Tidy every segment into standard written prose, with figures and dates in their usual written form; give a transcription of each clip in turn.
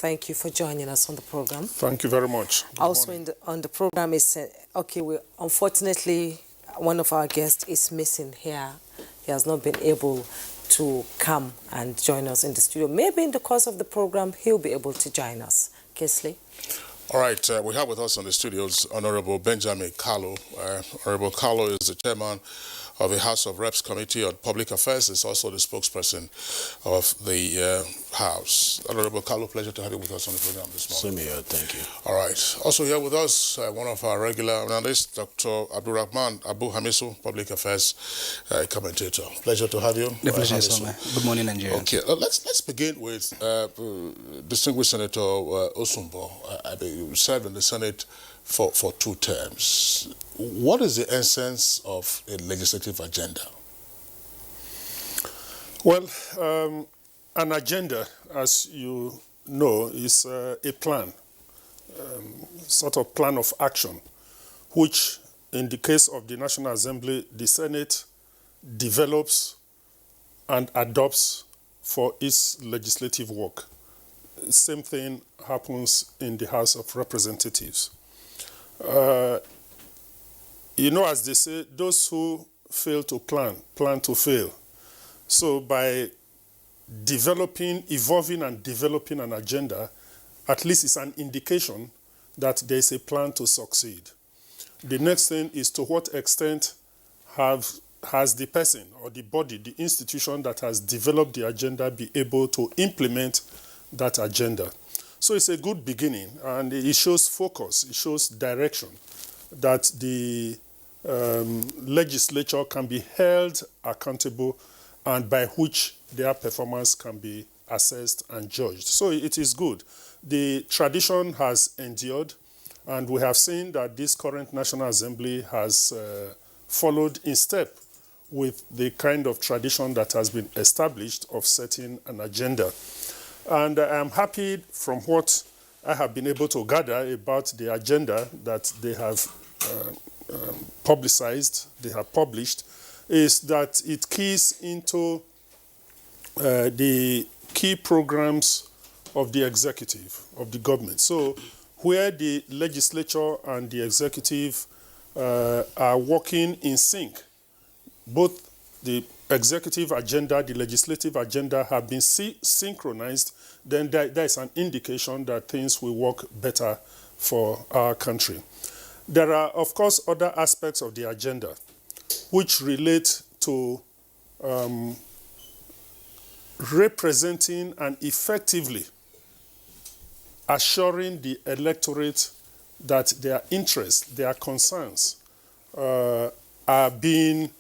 thank you for joining us on the program. Thank you very much. On the program is, unfortunately, one of our guests is missing here. He has not been able to come and join us in the studio. Maybe in the course of the program, he'll be able to join us. Kesley? All right, we have with us on the studios Honorable Benjamin Kalu. Honorable Kalu is the chairman of the House of Reps Committee on Public Affairs. Is also the spokesperson of the House. Honorable Kalu, pleasure to have you with us on the program this morning. Same here, thank you. All right. Also here with us, one of our regular analysts, Dr. Abdulrahman Abu Hamisu, Public Affairs commentator. Pleasure to have you. The pleasure is mine. Good morning, Nigeria. Okay, let's begin with distinguished Senator Osumbo. You served in the Senate for 2 terms. What is the essence of a legislative agenda? Well, an agenda, as you know, is a plan, sort of plan of action, which in the case of the National Assembly, the Senate develops and adopts for its legislative work. Same thing happens in the House of Representatives. You know, as they say, those who fail to plan to fail. So by evolving and developing an agenda, at least it's an indication that there's a plan to succeed. The next thing is to what extent has the person or the body, the institution that has developed the agenda be able to implement that agenda. So it's a good beginning, and it shows focus, it shows direction, that the legislature can be held accountable and by which their performance can be assessed and judged. So it is good. The tradition has endured, and we have seen that this current National Assembly has followed in step with the kind of tradition that has been established of setting an agenda. And I am happy from what I have been able to gather about the agenda that they have publicized, they have published, is that it keys into the key programs of the executive, of the government. So where the legislature and the executive are working in sync, both the executive agenda, the legislative agenda have been synchronized, then there is an indication that things will work better for our country. There are, of course, other aspects of the agenda which relate to representing and effectively assuring the electorate that their interests, their concerns are being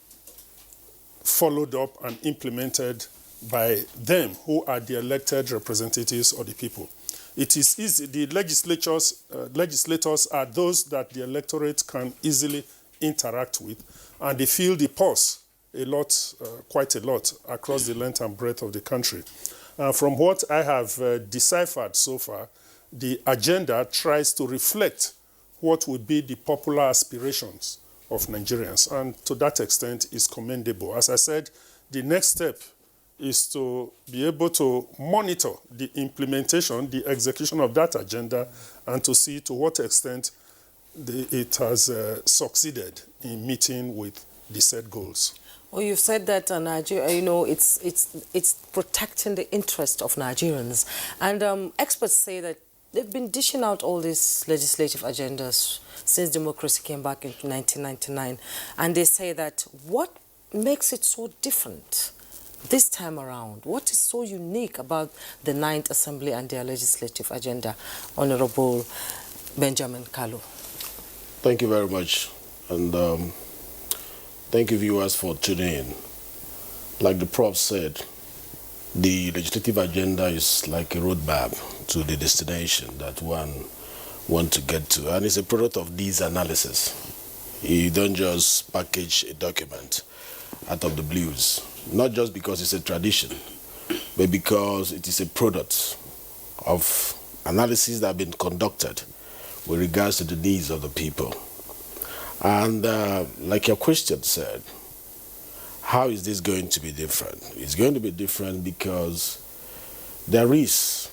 followed up and implemented by them, who are the elected representatives of the people. It is easy. The legislators are those that the electorate can easily interact with, and they feel the pulse a lot, quite a lot, across the length and breadth of the country. From what I have deciphered so far, the agenda tries to reflect what would be the popular aspirations of Nigerians, and to that extent is commendable. As I said, the next step is to be able to monitor the implementation, the execution of that agenda, and to see to what extent it has succeeded in meeting with the set goals. Well, you've said that Nigeria, you know, it's protecting the interest of Nigerians, and experts say that they've been dishing out all these legislative agendas since democracy came back in 1999, and they say that what makes it so different this time around? What is so unique about the 9th Assembly and their legislative agenda? Honorable Benjamin Kalu. Thank you very much, and thank you viewers for tuning in. Like the prof said, the legislative agenda is like a roadmap to the destination that one wants to get to, and it's a product of these analysis. You don't just package a document out of the blues, not just because it's a tradition, but because it is a product of analysis that have been conducted with regards to the needs of the people. And like your question said, how is this going to be different? It's going to be different because there is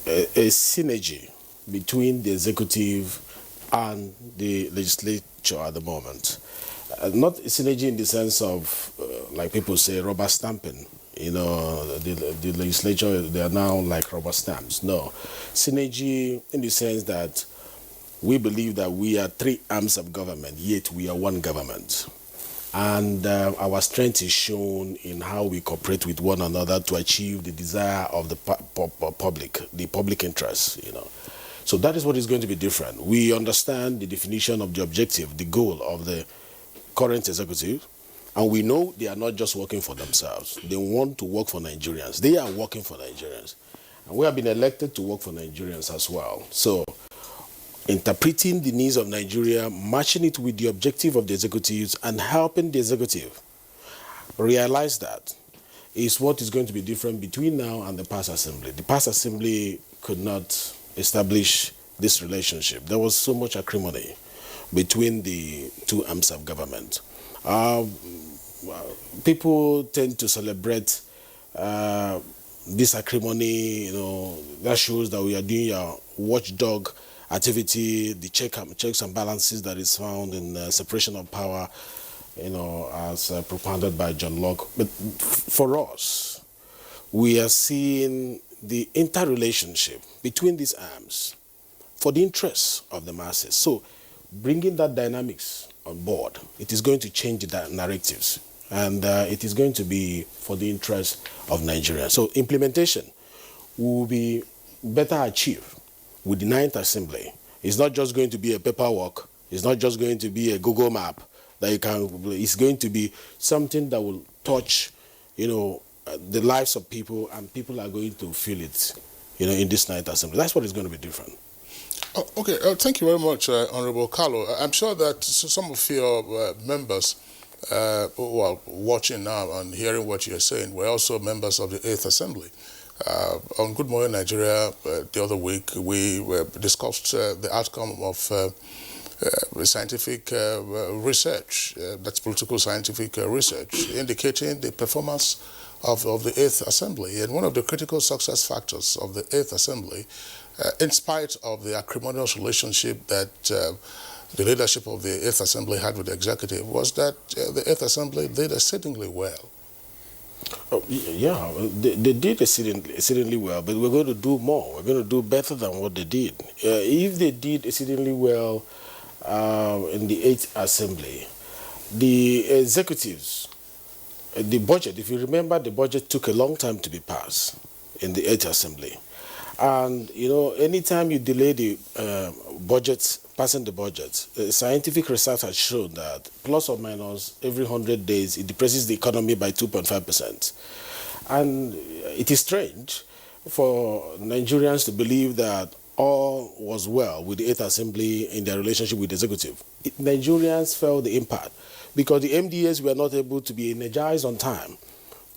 a synergy between the executive and the legislature at the moment. Not a synergy in the sense of, like people say, rubber stamping. You know, the legislature, they are now like rubber stamps. No. Synergy in the sense that we believe that we are three arms of government, yet we are one government. And our strength is shown in how we cooperate with one another to achieve the desire of the public interest, you know. So that is what is going to be different. We understand the definition of the objective, the goal of the current executive, and we know they are not just working for themselves. They want to work for Nigerians. They are working for Nigerians. And we have been elected to work for Nigerians as well. So interpreting the needs of Nigeria, matching it with the objective of the executives, and helping the executive realize that is what is going to be different between now and the past assembly. The past assembly could not establish this relationship. There was so much acrimony between the two arms of government. People tend to celebrate this acrimony, you know, that shows that we are doing our watchdog activity, the checks and balances that is found in separation of power, you know, as propounded by John Locke. But for us, we are seeing the interrelationship between these arms for the interests of the masses. So bringing that dynamics on board, it is going to change the narratives, and it is going to be for the interest of Nigeria. So implementation will be better achieved with the 9th Assembly. It's not just going to be a paperwork. It's not just going to be a Google map that you can. It's going to be something that will touch, you know, the lives of people, and people are going to feel it, you know, in this 9th Assembly. That's what is going to be different. Oh, okay, thank you very much, Honorable Carlo. I'm sure that some of your members who are watching now and hearing what you're saying were also members of the 8th Assembly. On Good Morning Nigeria the other week, we discussed the outcome of scientific research, that's political scientific research, indicating the performance of the 8th Assembly. And one of the critical success factors of the 8th Assembly, in spite of the acrimonious relationship that the leadership of the 8th Assembly had with the executive, was that the 8th Assembly did exceedingly well. Oh, yeah, they did exceedingly well, but we're going to do more. We're going to do better than what they did. If they did exceedingly well in the 8th Assembly, the executives, the budget, if you remember, the budget took a long time to be passed in the 8th Assembly. And, you know, anytime you delay the budget, passing the budget, scientific research has shown that plus or minus every 100 days, it depresses the economy by 2.5%. And it is strange for Nigerians to believe that all was well with the 8th Assembly in their relationship with the executive. Nigerians felt the impact because the MDAs were not able to be energized on time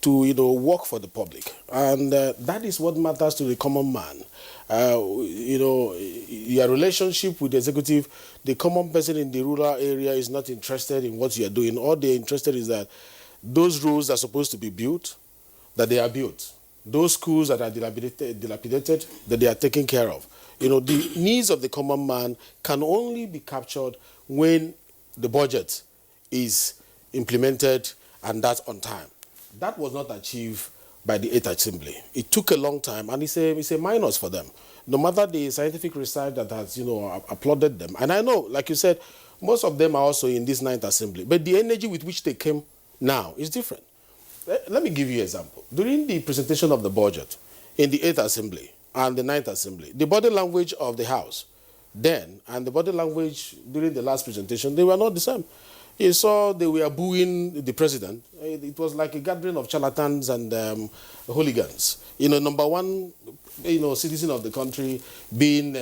to, you know, work for the public. And that is what matters to the common man. You know, your relationship with the executive, the common person in the rural area is not interested in what you are doing. All they're interested is that those roads are supposed to be built, that they are built. Those schools that are dilapidated, that they are taken care of. You know, the needs of the common man can only be captured when the budget is implemented, and that's on time. That was not achieved by the 8th Assembly. It took a long time, and it's a minus for them. No matter the scientific research that has, you know, applauded them. And I know, like you said, most of them are also in this 9th Assembly. But the energy with which they came now is different. Let me give you an example. During the presentation of the budget in the 8th Assembly and the 9th Assembly, the body language of the House then and the body language during the last presentation, they were not the same. You saw they were booing the president. It was like a gathering of charlatans and hooligans. You know, number one, you know, citizen of the country being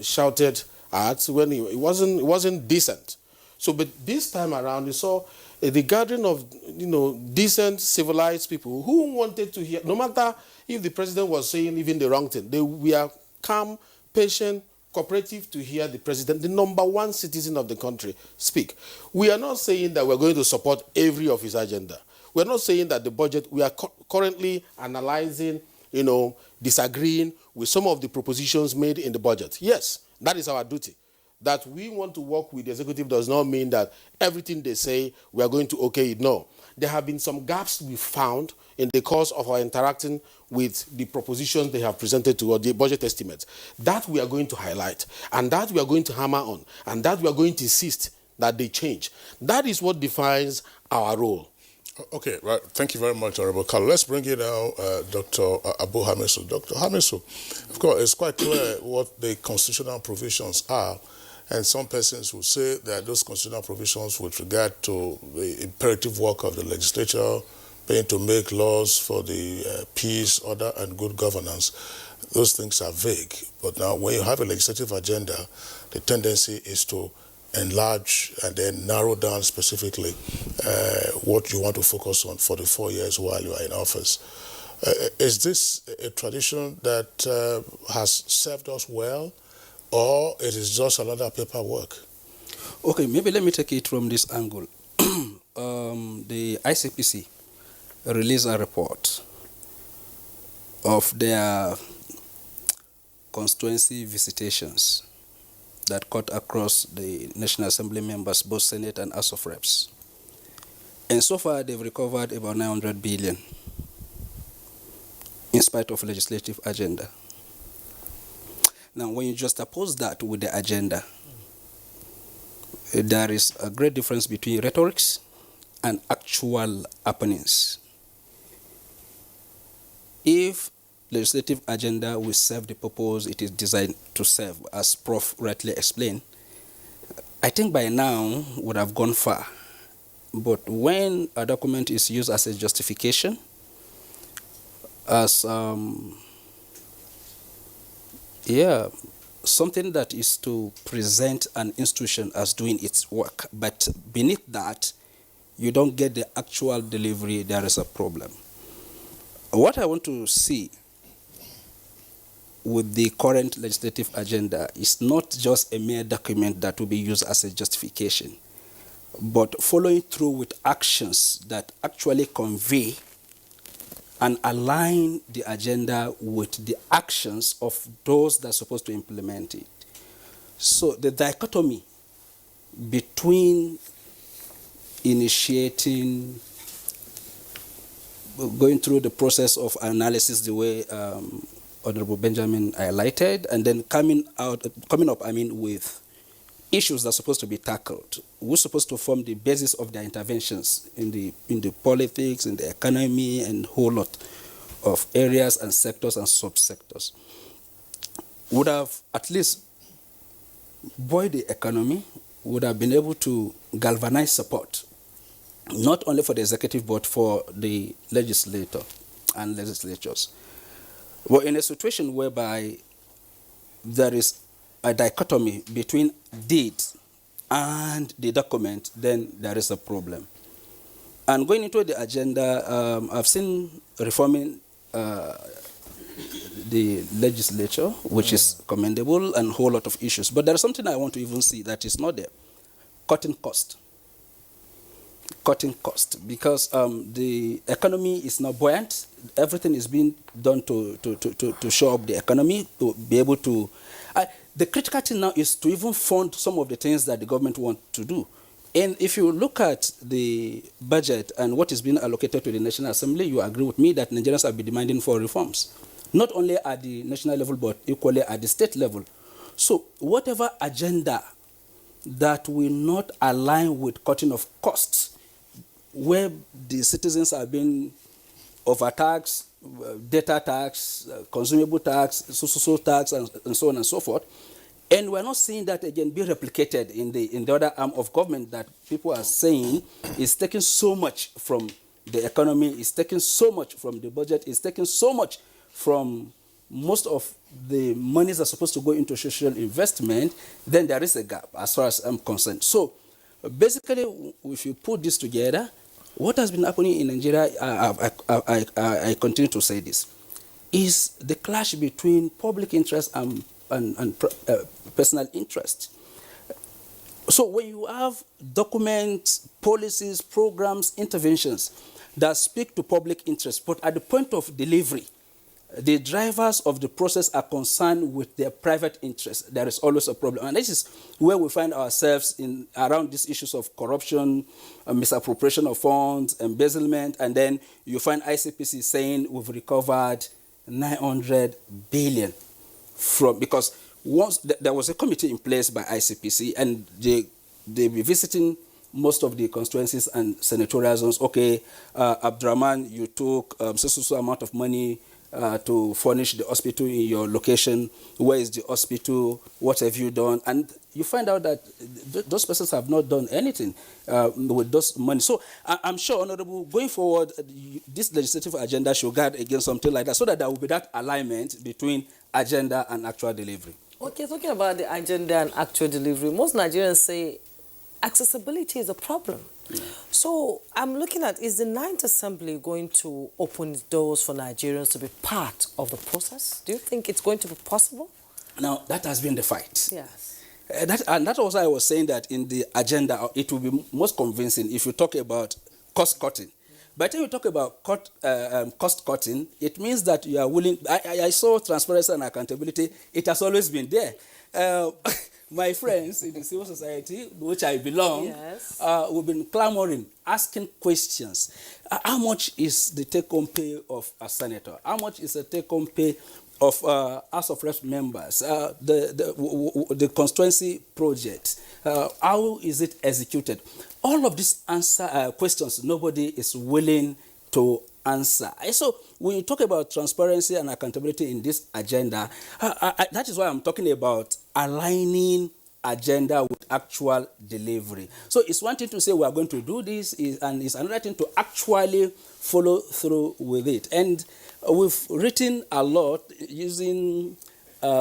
shouted at when it wasn't decent. So, but this time around, you saw the gathering of, you know, decent, civilized people who wanted to hear, no matter if the president was saying even the wrong thing, they were calm, patient, cooperative to hear the president, the number one citizen of the country, speak. We are not saying that we're going to support every of his agenda. We're not saying that the budget, we are currently analyzing, you know, disagreeing with some of the propositions made in the budget. Yes, that is our duty. That we want to work with the executive does not mean that everything they say we are going to okay it. No. There have been some gaps we found in the course of our interacting with the propositions they have presented to us, the budget estimates. That we are going to highlight, and that we are going to hammer on, and that we are going to insist that they change. That is what defines our role. Okay, right. Thank you very much, Honorable Carlo. Let's bring in now Dr. Abu Hamisu. Dr. Hamisu, of course, it's quite clear what the constitutional provisions are, and some persons will say that those constitutional provisions with regard to the imperative work of the legislature being to make laws for the peace, order, and good governance, those things are vague. But now when you have a legislative agenda, the tendency is to enlarge and then narrow down specifically what you want to focus on for the 4 years while you are in office. Is this a tradition that has served us well, or it is just another paperwork? Okay, maybe let me take it from this angle. The ICPC released a report of their constituency visitations that cut across the National Assembly members, both Senate and House of Reps. And so far, they've recovered about 900 billion in spite of legislative agenda. Now, when you just oppose that with the agenda, there is a great difference between rhetorics and actual happenings. If legislative agenda will serve the purpose it is designed to serve, as Prof. rightly explained, I think by now would have gone far. But when a document is used as a justification, as something that is to present an institution as doing its work, but beneath that, you don't get the actual delivery, there is a problem. What I want to see with the current legislative agenda is not just a mere document that will be used as a justification, but following through with actions that actually convey and align the agenda with the actions of those that are supposed to implement it. So the dichotomy between initiating, going through the process of analysis the way Honorable Benjamin highlighted, and then coming up, with issues that are supposed to be tackled. We're supposed to form the basis of their interventions in the politics, in the economy, and a whole lot of areas and sectors and subsectors. Would have at least buoyed the economy, would have been able to galvanize support, not only for the executive, but for the legislator and legislatures. But in a situation whereby there is a dichotomy between deeds and the document, then there is a problem. And going into the agenda, I've seen reforming the legislature, which is commendable, and a whole lot of issues. But there is something I want to even see that is not there. Cutting cost. Cutting cost, because the economy is not buoyant. Everything is being done to show up the economy, to be able to... the critical thing now is to even fund some of the things that the government wants to do. And if you look at the budget and what is being allocated to the National Assembly, you agree with me that Nigerians have been demanding for reforms, not only at the national level, but equally at the state level. So whatever agenda that will not align with cutting of costs, where the citizens are being overtaxed, data tax, consumable tax, social tax, and so on and so forth. And we're not seeing that again be replicated in the other arm of government that people are saying is taking so much from the economy, is taking so much from the budget, is taking so much from most of the monies that are supposed to go into social investment. Then there is a gap as far as I'm concerned. So basically, if you put this together, what has been happening in Nigeria, I continue to say this, is the clash between public interest and personal interest. So when you have documents, policies, programs, interventions that speak to public interest, but at the point of delivery, the drivers of the process are concerned with their private interests, there is always a problem. And this is where we find ourselves in around these issues of corruption, misappropriation of funds, embezzlement, and then you find ICPC saying we've recovered 900 billion from, because once there was a committee in place by ICPC, and they be visiting most of the constituencies and senatorial zones. Okay, Abdurrahman, you took so amount of money to furnish the hospital in your location. Where is the hospital? What have you done? And you find out that those persons have not done anything with those money. So I'm sure, Honorable, going forward, this legislative agenda should guard against something like that, so that there will be that alignment between agenda and actual delivery. Okay, talking about the agenda and actual delivery, most Nigerians say accessibility is a problem. Yeah. So I'm looking at, is the 9th Assembly going to open doors for Nigerians to be part of the process? Do you think it's going to be possible? Now, that has been the fight. Yes. That also I was saying that in the agenda, it will be most convincing if you talk about cost cutting. By the time you talk about cost cutting, it means that you are willing. I saw transparency and accountability. It has always been there. My friends in the civil society, which I belong, yes, we've been clamoring, asking questions. How much is the take-home pay of a senator? How much is the take-home pay of House of Reps members? The constituency project, how is it executed? All of these questions, nobody is willing to answer. So when you talk about transparency and accountability in this agenda, that is why I'm talking about aligning agenda with actual delivery. So it's one thing to say we are going to do this, and it's another thing to actually follow through with it. And we've written a lot using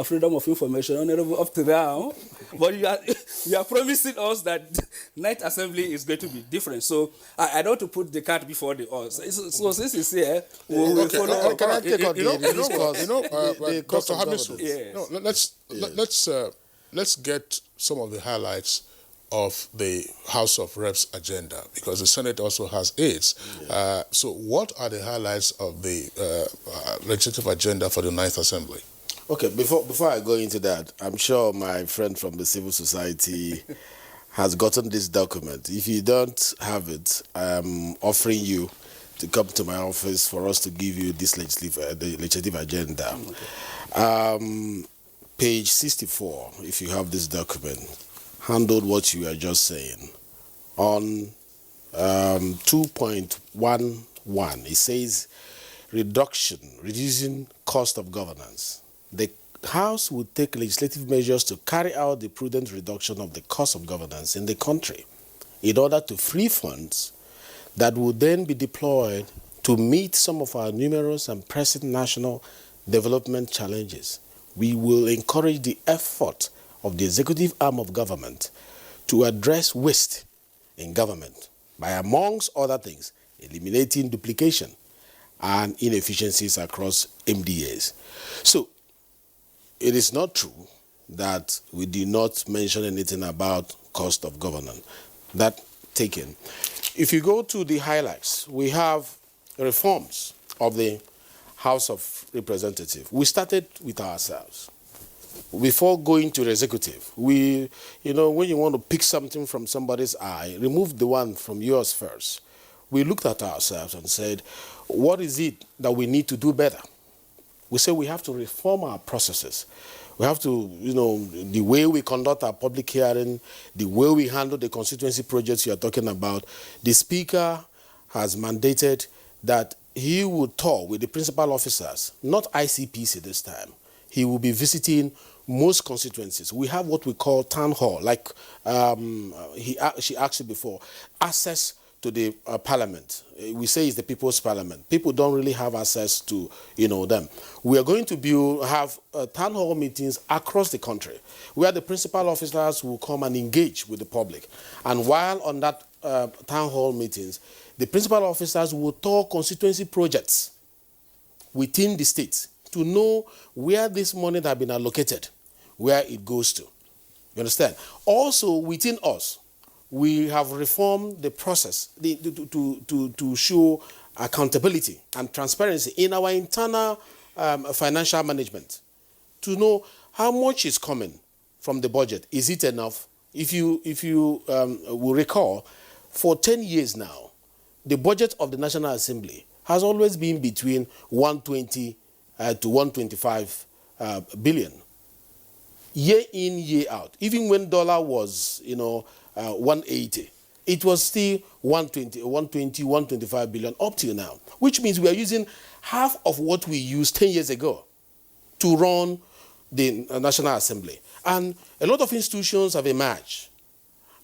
freedom of information, Honorable, up to now, but you are promising us that night assembly is going to be different. So I don't want to put the cart before the horse. So since it's here, we'll follow. Can I take on Dr. Hamisu? Yes. No, let's get some of the highlights of the House of Reps agenda, because the Senate also has its. Yeah. So what are the highlights of the legislative agenda for the 9th Assembly? Okay, before I go into that, I'm sure my friend from the civil society has gotten this document. If you don't have it, I'm offering you to come to my office for us to give you this legislative agenda. Okay. Page 64, if you have this document, handled what you are just saying. On 2.11, it says reducing cost of governance. The House will take legislative measures to carry out the prudent reduction of the cost of governance in the country in order to free funds that will then be deployed to meet some of our numerous and pressing national development challenges. We will encourage the effort of the executive arm of government to address waste in government by, amongst other things, eliminating duplication and inefficiencies across MDAs. So, it is not true that we did not mention anything about cost of governance. That taken. If you go to the highlights, we have reforms of the House of Representatives. We started with ourselves. Before going to the executive, when you want to pick something from somebody's eye, remove the one from yours first. We looked at ourselves and said, what is it that we need to do better? We say we have to reform our processes. We have to, the way we conduct our public hearing, the way we handle the constituency projects you are talking about. The Speaker has mandated that he will tour with the principal officers, not ICPC this time. He will be visiting most constituencies. We have what we call town hall, like she asked you before, access to the parliament. We say it's the people's parliament. People don't really have access to, them. We are going to have town hall meetings across the country where the principal officers will come and engage with the public. And while on that town hall meetings, the principal officers will talk constituency projects within the states to know where this money has been allocated, where it goes to. You understand? Also, within us, we have reformed the process to show accountability and transparency in our internal financial management to know how much is coming from the budget. Is it enough? If you will recall, for 10 years now, the budget of the National Assembly has always been between 120 to 125 billion. Year in, year out. Even when dollar was, 180, it was still 120, 125 billion up till now, which means we are using half of what we used 10 years ago to run the National Assembly. And a lot of institutions have emerged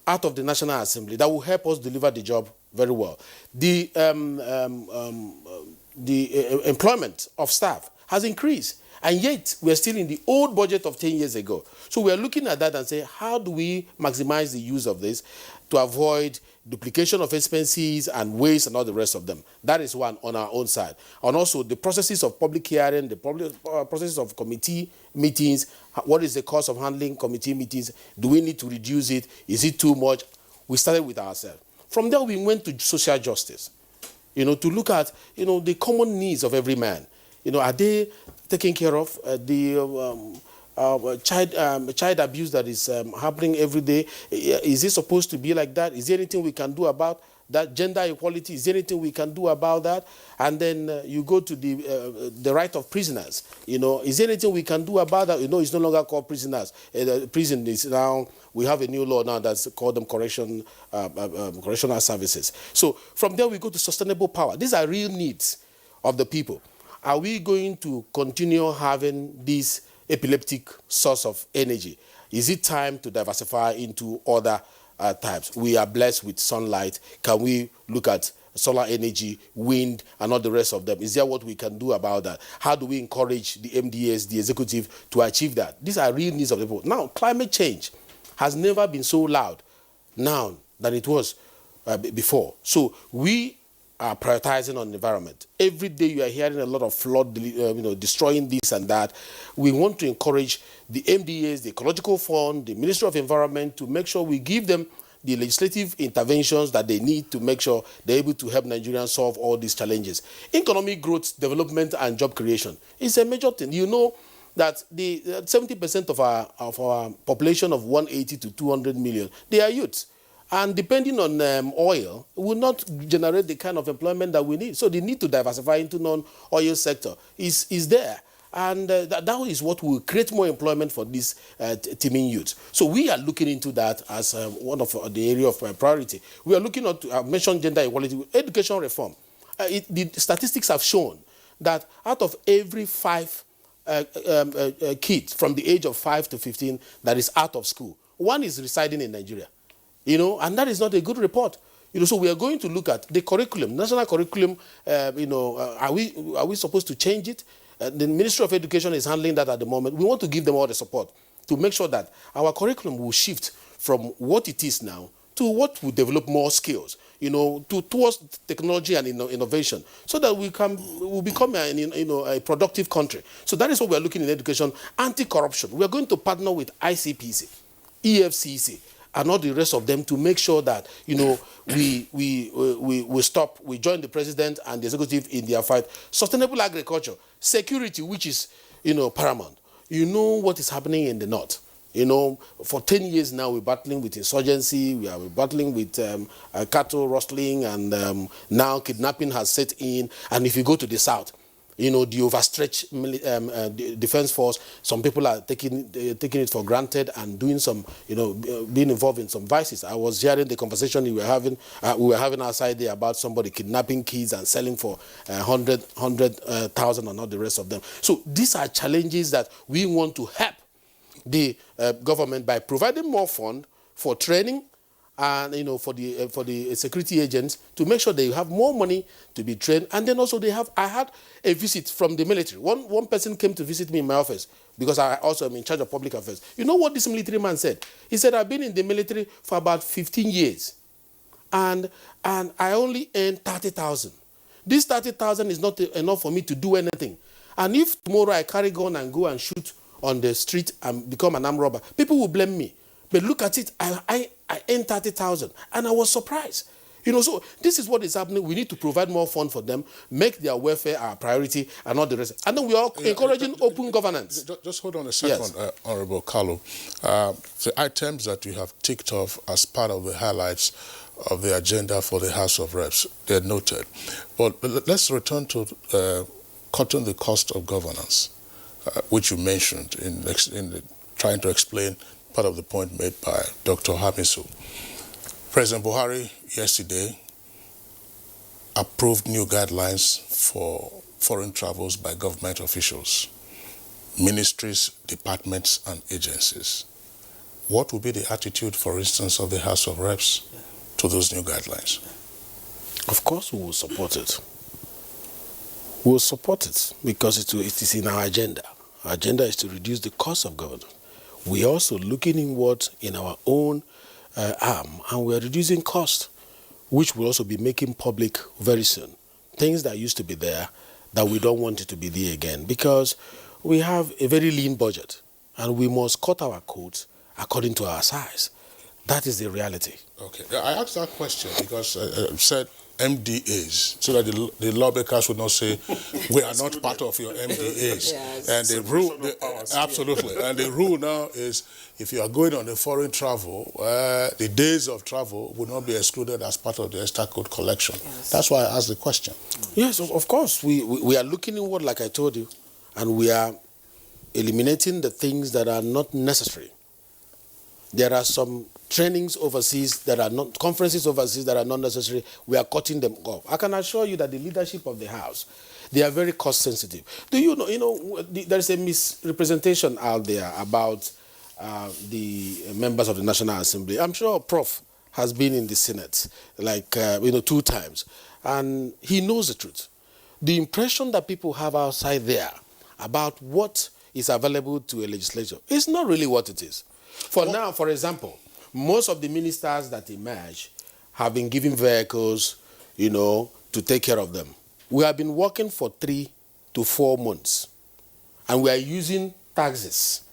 out of the National Assembly that will help us deliver the job very well. The employment of staff has increased, and yet we're still in the old budget of 10 years ago. So we're looking at that and say, how do we maximize the use of this to avoid duplication of expenses and waste and all the rest of them? That is one on our own side. And also the processes of public hearing, the processes of committee meetings. What is the cost of handling committee meetings? Do we need to reduce it? Is it too much? We started with ourselves. From there, we went to social justice, to look at, the common needs of every man. Are they taking care of the child abuse that is happening every day? Is it supposed to be like that? Is there anything we can do about that? Gender equality, is there anything we can do about that? And then you go to the right of prisoners. Is there anything we can do about that? It's no longer called prisoners. Prison is now, we have a new law now that's called them correctional services. So from there we go to sustainable power. These are real needs of the people. Are we going to continue having this epileptic source of energy? Is it time to diversify into other types? We are blessed with sunlight. Can we look at solar energy, wind, and all the rest of them? Is there what we can do about that? How do we encourage the MDS, the executive, to achieve that? These are real needs of the people. Now, climate change has never been so loud now than it was before. So we are prioritizing on the environment. Every day you are hearing a lot of flood, destroying this and that. We want to encourage the MDAs, the Ecological Fund, the Ministry of Environment to make sure we give them the legislative interventions that they need to make sure they're able to help Nigerians solve all these challenges. Economic growth, development, and job creation is a major thing. You know that the 70% of our population of 180 to 200 million, they are youths. And depending on oil, will not generate the kind of employment that we need. So the need to diversify into non-oil sector is there. And that is what will create more employment for these teeming youths. So we are looking into that as one of the area of priority. We are looking at, I mentioned gender equality, education reform. The statistics have shown that out of every 5 kids from the age of 5 to 15 that is out of school, 1 is residing in Nigeria. And that is not a good report. So we are going to look at the curriculum, national curriculum. Are we supposed to change it? The Ministry of Education is handling that at the moment. We want to give them all the support to make sure that our curriculum will shift from what it is now to what will develop more skills, towards technology and innovation, so that we'll become a productive country. So that is what we are looking in education. Anti-corruption. We are going to partner with ICPC, EFCC, and all the rest of them to make sure that, we join the president and the executive in their fight. Sustainable agriculture, security, which is, paramount. What is happening in the north. For 10 years now, we're battling with insurgency, we're battling with cattle rustling, and now kidnapping has set in. And if you go to the south, the overstretched defense force, some people are taking it for granted and doing some, being involved in some vices. I was hearing the conversation we were having outside there about somebody kidnapping kids and selling for 100,000 and all the rest of them. So these are challenges that we want to help the government by providing more fund for training and for the security agents to make sure they have more money to be trained. And then also I had a visit from the military. One person came to visit me in my office because I also am in charge of public affairs. You know what this military man said? He said, I've been in the military for about 15 years and I only earn 30,000. This 30,000 is not enough for me to do anything. And if tomorrow I carry gun and go and shoot on the street and become an armed robber, people will blame me. But look at it, I earned 30,000, and I was surprised. You know, so this is what is happening. We need to provide more funds for them, make their welfare our priority, and not the rest. And then we are encouraging open governance. Just hold on a second, Yes. Honorable Kalu. The items that you have ticked off as part of the highlights of the agenda for the House of Reps, they're noted. But let's return to cutting the cost of governance, which you mentioned in trying to explain part of the point made by Dr. Hamisu. President Buhari yesterday approved new guidelines for foreign travels by government officials, ministries, departments, and agencies. What will be the attitude, for instance, of the House of Reps to those new guidelines? Of course we will support it. We will support it because it is in our agenda. Our agenda is to reduce the cost of governance. We are also looking inward in our own arm, and we are reducing costs, which will also be making public very soon. Things that used to be there that we don't want it to be there again, because we have a very lean budget and we must cut our coats according to our size. That is the reality. Okay, I asked that question because I said MDAs, so that the lawmakers would not say, we are not part of your MDAs. Yes. And the rule, absolutely, and the rule now is if you are going on a foreign travel, the days of travel will not be excluded as part of the extra code collection. Yes. That's why I asked the question. Yes, of course. We are looking inward, like I told you, and we are eliminating the things that are not necessary. There are some trainings overseas that are not, conferences overseas that are not necessary. We are cutting them off. I can assure you that the leadership of the House, they are very cost sensitive. Do you know, there is a misrepresentation out there about the members of the National Assembly. I'm sure Prof has been in the Senate, like, 2 times, and he knows the truth. The impression that people have outside there about what is available to a legislature is not really what it is. Now, for example, most of the ministers that emerge have been given vehicles, to take care of them. We have been working for 3 to 4 months, and we are using taxis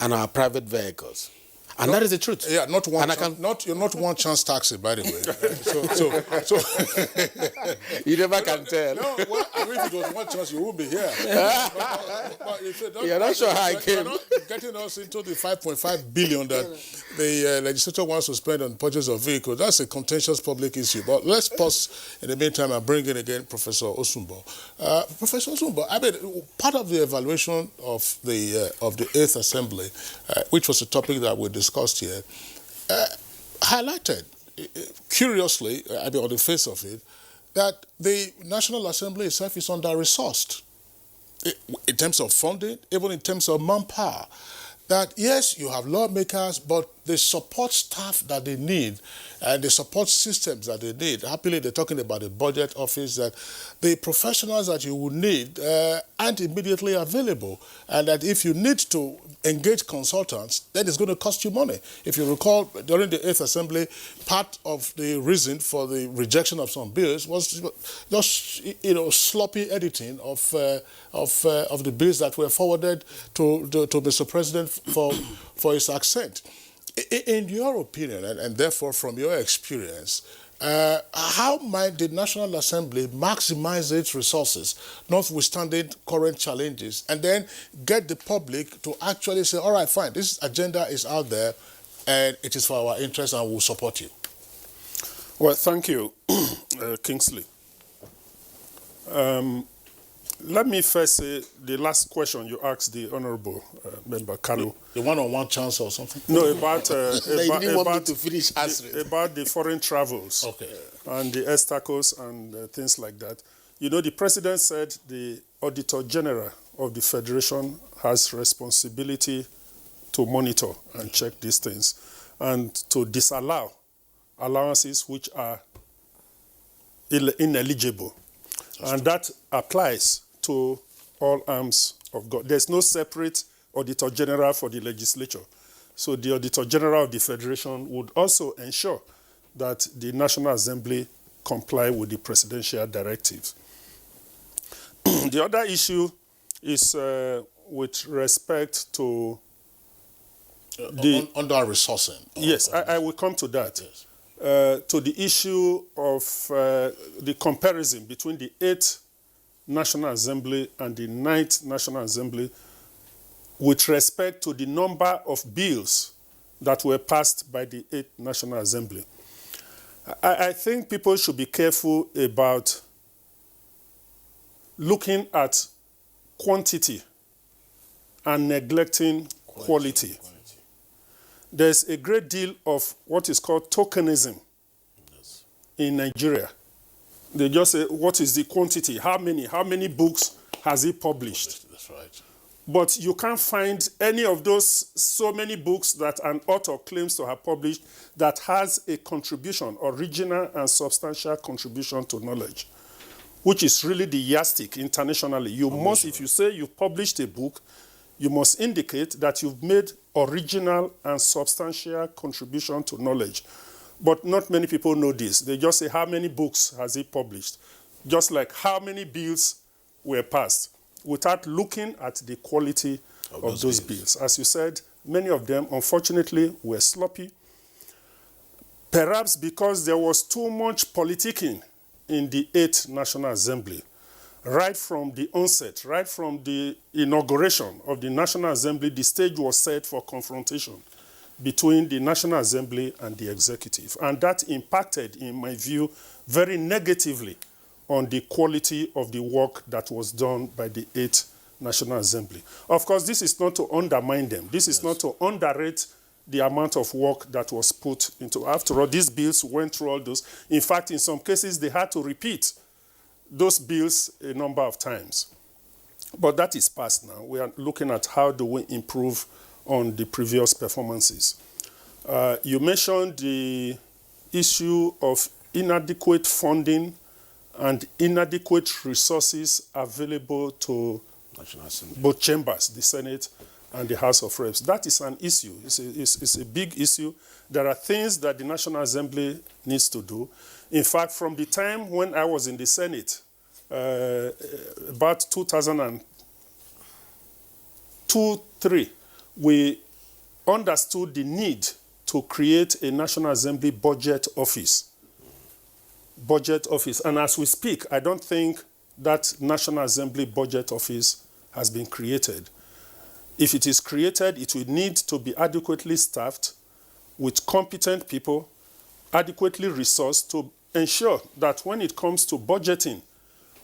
and our private vehicles. And that is the truth. Yeah, not one. You're not one chance taxi, by the way. so you never can tell. No, well, I mean, if it was one chance, you would be here. You're not sure how I came. You're not getting us into the 5.5 billion that the legislature wants to spend on purchase of vehicles. That's a contentious public issue. But let's pause in the meantime and bring in again Professor Osumbo. Professor Osumbo, I mean, part of the evaluation of the 8th Assembly, which was a topic that we discussed here, highlighted, curiously, I mean, on the face of it, that the National Assembly itself is under-resourced in terms of funding, even in terms of manpower. That, yes, you have lawmakers, but the support staff that they need and the support systems that they need, happily they're talking about the budget office, that the professionals that you will need aren't immediately available, and that if you need to engage consultants, then it's going to cost you money. If you recall, during the 8th Assembly, part of the reason for the rejection of some bills was just, sloppy editing of the bills that were forwarded to Mr. President for his assent. In your opinion, and therefore from your experience, how might the National Assembly maximize its resources, notwithstanding current challenges, and then get the public to actually say, all right, fine, this agenda is out there, and it is for our interest, and we'll support you? Well, thank you, Kingsley. Let me first say the last question you asked the Honourable Member Kalu. The one-on-one chance or something? No, about they didn't want me to finish answering. About the foreign travels, okay, and the estacos and things like that. The President said the Auditor General of the Federation has responsibility to monitor and check these things and to disallow allowances which are ineligible. And that applies to all arms of God. There's no separate Auditor General for the legislature. So the Auditor General of the Federation would also ensure that the National Assembly comply with the presidential directives. The other issue is with respect to the under-resourcing. Yes, I will come to that. Yes. to the issue of the comparison between the 8th National Assembly and the 9th National Assembly with respect to the number of bills that were passed by the 8th National Assembly. I think people should be careful about looking at quantity and neglecting quality. There's a great deal of what is called tokenism in Nigeria. They just say, what is the quantity? How many books has he published? That's right. But you can't find any of those so many books that an author claims to have published that has a contribution, original and substantial contribution to knowledge, which is really the yardstick internationally. You must, if you say you've published a book, you must indicate that you've made original and substantial contribution to knowledge. But not many people know this. They just say, how many books has he published? Just like how many bills were passed, without looking at the quality of those bills. As you said, many of them, unfortunately, were sloppy. Perhaps because there was too much politicking in the 8th National Assembly. Right from the onset, right from the inauguration of the National Assembly, the stage was set for confrontation between the National Assembly and the executive. And that impacted, in my view, very negatively on the quality of the work that was done by the 8th National Assembly. Of course, this is not to undermine them. This is not to underrate the amount of work that was put into. After all, these bills went through all those. In fact, in some cases, they had to repeat those bills a number of times. But that is past now. We are looking at how do we improve on the previous performances. You mentioned the issue of inadequate funding and inadequate resources available to both chambers, the Senate and the House of Reps. That is an issue. It's a big issue. There are things that the National Assembly needs to do. In fact, from the time when I was in the Senate, about 2002-03, we understood the need to create a National Assembly budget office. And as we speak, I don't think that National Assembly budget office has been created. If it is created, it will need to be adequately staffed with competent people, adequately resourced to ensure that when it comes to budgeting,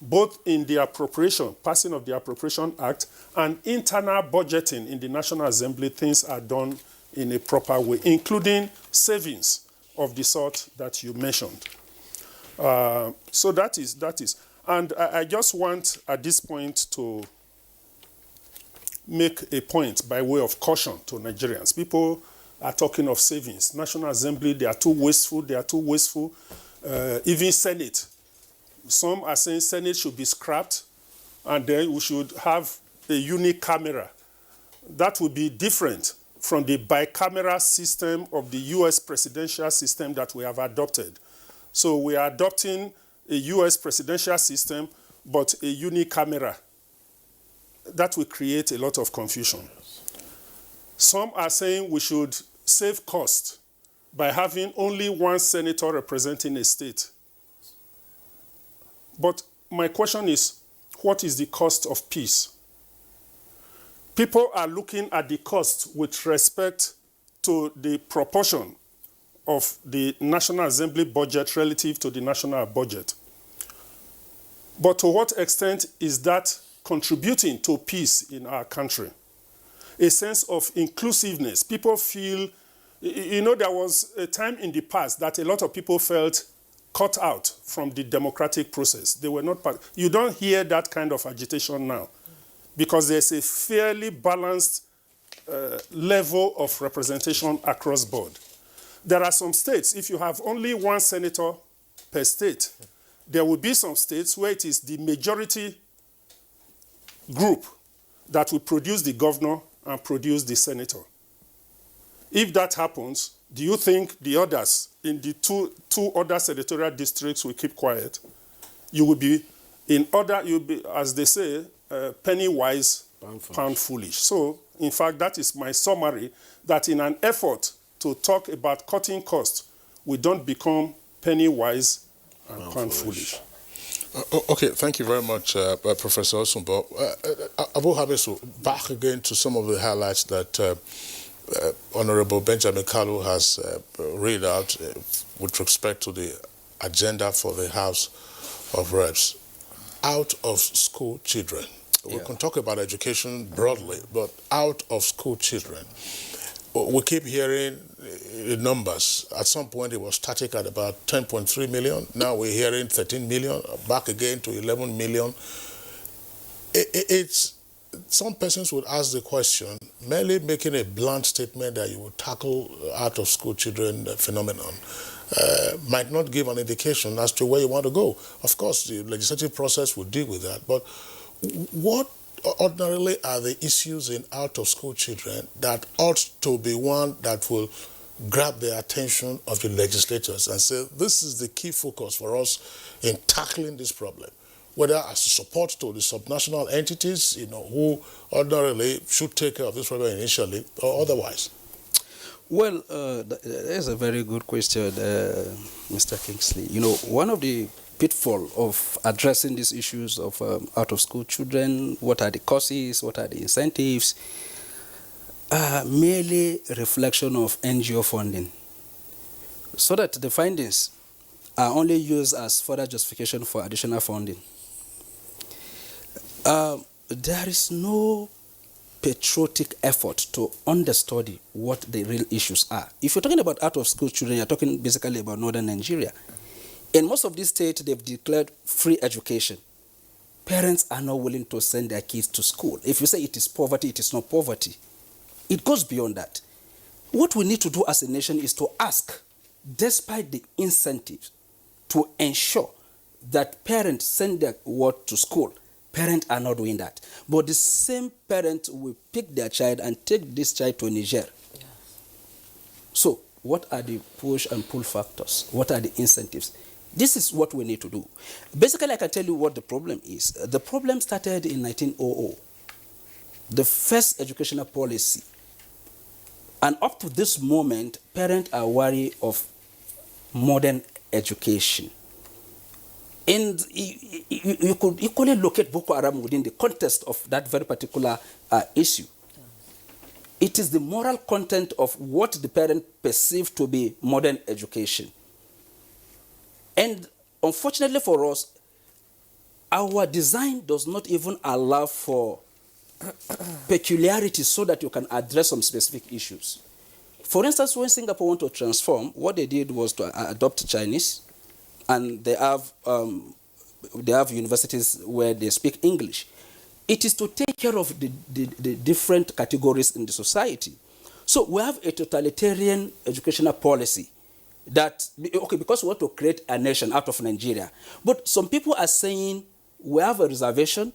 both in the appropriation, passing of the Appropriation Act, and internal budgeting in the National Assembly, things are done in a proper way, including savings of the sort that you mentioned. So that is. And I just want at this point to make a point by way of caution to Nigerians. People are talking of savings. National Assembly, they are too wasteful. Even Senate. Some are saying Senate should be scrapped and then we should have a unique camera. That would be different from the bicameral system of the US presidential system that we have adopted. So we are adopting a US presidential system, but a unicameral. That will create a lot of confusion. Some are saying we should save cost by having only one senator representing a state. But my question is, what is the cost of peace? People are looking at the cost with respect to the proportion of the National Assembly budget relative to the national budget. But to what extent is that contributing to peace in our country? A sense of inclusiveness. People feel, there was a time in the past that a lot of people felt cut out from the democratic process. They were not part. You don't hear that kind of agitation now because there's a fairly balanced level of representation across board. There are some states, if you have only one senator per state, there will be some states where it is the majority group that will produce the governor and produce the senator. If that happens, do you think the others in the two other senatorial districts will keep quiet? You will be, you'll be, as they say, penny wise, pound foolish. So, in fact, that is my summary, that in an effort to talk about cutting costs, we don't become penny wise and pound foolish. Okay, thank you very much, Professor Osumbo. Abu Hamisu, back again to some of the highlights that Honorable Benjamin Kalu has read out with respect to the agenda for the House of Reps. Out of school children. We can talk about education broadly, but out of school children. We keep hearing the numbers. At some point, it was static at about 10.3 million. Now we're hearing 13 million, back again to 11 million. It's some persons would ask the question, merely making a blunt statement that you will tackle out-of-school children phenomenon might not give an indication as to where you want to go. Of course, the legislative process will deal with that, but what ordinarily are the issues in out-of-school children that ought to be one that will grab the attention of the legislators and say, this is the key focus for us in tackling this problem, whether as support to the subnational entities, who ordinarily should take care of this problem initially, or otherwise? Well, that's a very good question, Mr. Kingsley. One of the pitfall of addressing these issues of out-of-school children, what are the causes, what are the incentives, merely a reflection of NGO funding, so that the findings are only used as further justification for additional funding. There is no patriotic effort to understudy what the real issues are. If you're talking about out-of-school children, you're talking basically about northern Nigeria. In most of these states, they've declared free education. Parents are not willing to send their kids to school. If you say it is poverty, it is not poverty. It goes beyond that. What we need to do as a nation is to ask, despite the incentives, to ensure that parents send their word to school. Parents are not doing that. But the same parent will pick their child and take this child to Niger. Yes. So, what are the push and pull factors? What are the incentives? This is what we need to do. Basically, I can tell you what the problem is. The problem started in 1900. The first educational policy. And up to this moment, parents are wary of modern education. And you could equally locate Boko Haram within the context of that very particular issue. It is the moral content of what the parent perceives to be modern education. And unfortunately for us, our design does not even allow for peculiarities so that you can address some specific issues. For instance, when Singapore wanted to transform, what they did was to adopt Chinese, and they have universities where they speak English. It is to take care of the different categories in the society. So we have a totalitarian educational policy that, okay, because we want to create a nation out of Nigeria. But some people are saying, we have a reservation,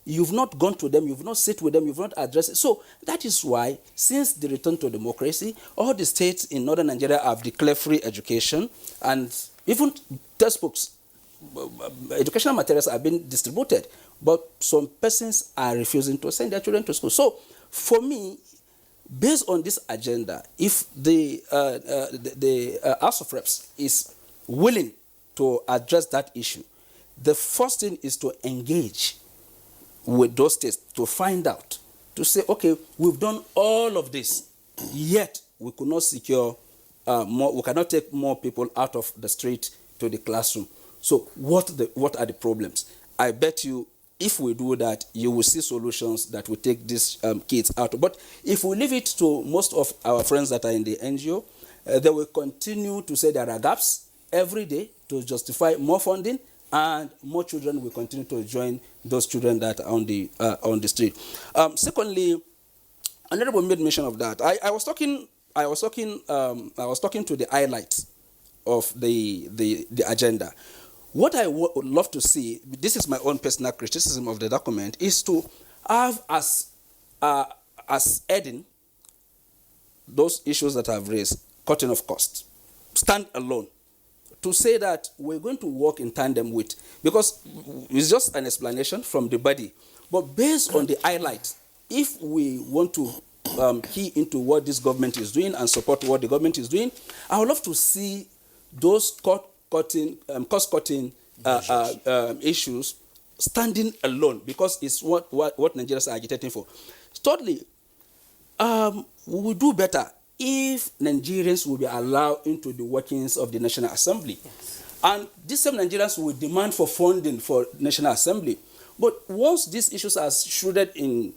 you've not gone to them, you've not sit with them, you've not addressed it. So that is why, since the return to democracy, all the states in northern Nigeria have declared free education, and even textbooks, educational materials are being distributed, but some persons are refusing to send their children to school. So for me, based on this agenda, if the House of Reps is willing to address that issue, the first thing is to engage with those states to find out, to say, okay, we've done all of this, yet we could not secure more, we cannot take more people out of the street to the classroom. So what are the problems? I bet you, if we do that, you will see solutions that will take these kids out. But if we leave it to most of our friends that are in the NGO, they will continue to say there are gaps every day to justify more funding, and more children will continue to join those children that are on the street. Secondly, Honorable made mention of that. I was talking to the highlights of the agenda. What I would love to see, this is my own personal criticism of the document, is to have as heading those issues that I've raised, cutting off costs, stand alone, to say that we're going to work in tandem with, because it's just an explanation from the body, but based on the highlights, if we want to key into what this government is doing and support what the government is doing, I would love to see those cost-cutting issues standing alone, because it's what Nigerians are agitating for. Thirdly, we will do better if Nigerians will be allowed into the workings of the National Assembly. Yes. And these same Nigerians will demand for funding for National Assembly. But once these issues are shrouded in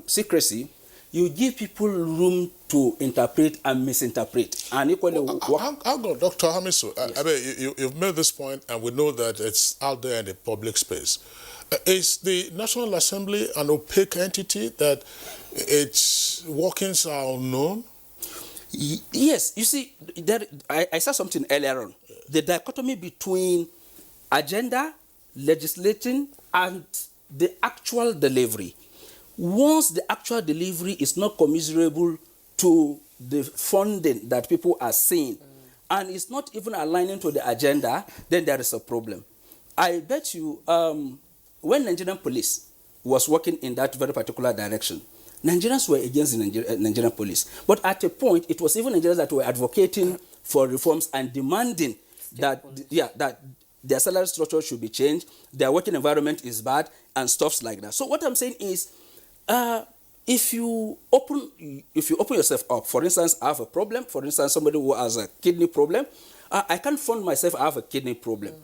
secrecy, you give people room to interpret and misinterpret. And equally, I'll go, Dr. Hamisu. Yes. I mean, you've made this point, and we know that it's out there in the public space. Is the National Assembly an opaque entity that its workings are unknown? Yes. You see, I said something earlier on. The dichotomy between agenda, legislating, and the actual delivery. Once the actual delivery is not commiserable to the funding that people are seeing, and it's not even aligning to the agenda, then there is a problem. I bet you, when Nigerian police was working in that very particular direction, Nigerians were against the Nigerian police. But at a point, it was even Nigerians that were advocating for reforms and demanding that their salary structure should be changed, their working environment is bad, and stuff like that. So what I'm saying is, if you open yourself up, for instance, I have a problem. For instance, somebody who has a kidney problem, I can't fund myself. I have a kidney problem,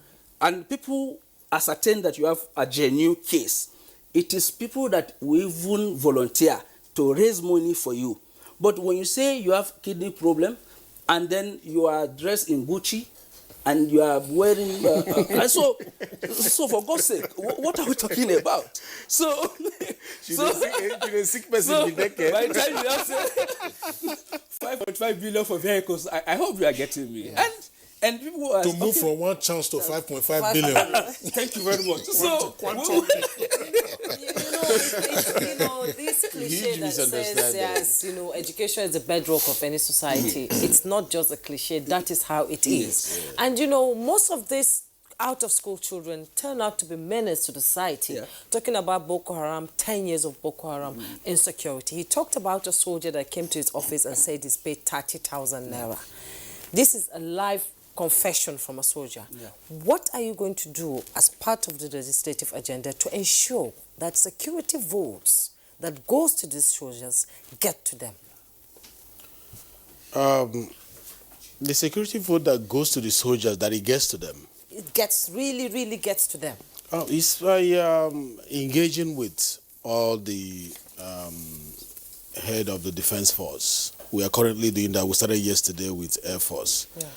and people ascertain that you have a genuine case. It is people that will even volunteer to raise money for you. But when you say you have kidney problem, and then you are dressed in Gucci, and you are wearing, and so for God's sake, what are we talking about? So, she's a sick person. So by the time you have 5.5 billion for vehicles, I hope you are getting me. And people are to move from one chance to 5.5 billion. Thank you very much. So, this cliche that says, yes, education is the bedrock of any society. It's not just a cliche. That is how it is. Yes. And most of these out-of-school children turn out to be menace to the society. Yeah. Talking about Boko Haram, 10 years of Boko Haram insecurity. He talked about a soldier that came to his office and said he's paid 30,000 naira. This is a live confession from a soldier. Yeah. What are you going to do as part of the legislative agenda to ensure that security votes that goes to these soldiers get to them? The security vote that goes to the soldiers, that it gets to them. It gets, really gets to them. It's by engaging with all the head of the Defense Force. We are currently doing that. We started yesterday with Air Force. Yeah.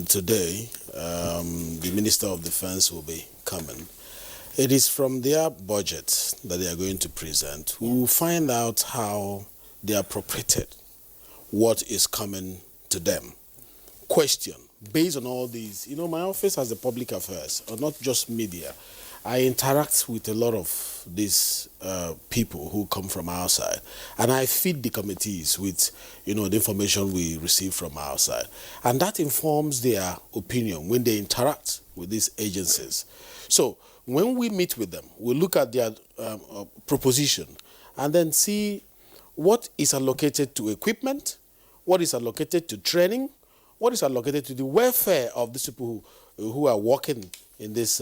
Today, the Minister of Defense will be coming. It is from their budget that they are going to present. We will find out how they appropriated what is coming to them. Question, based on all these, my office has the public affairs, or not just media. I interact with a lot of these people who come from outside, and I feed the committees with, the information we receive from outside, and that informs their opinion when they interact with these agencies. So when we meet with them, we look at their proposition, and then see what is allocated to equipment, what is allocated to training, what is allocated to the welfare of these people who are working in these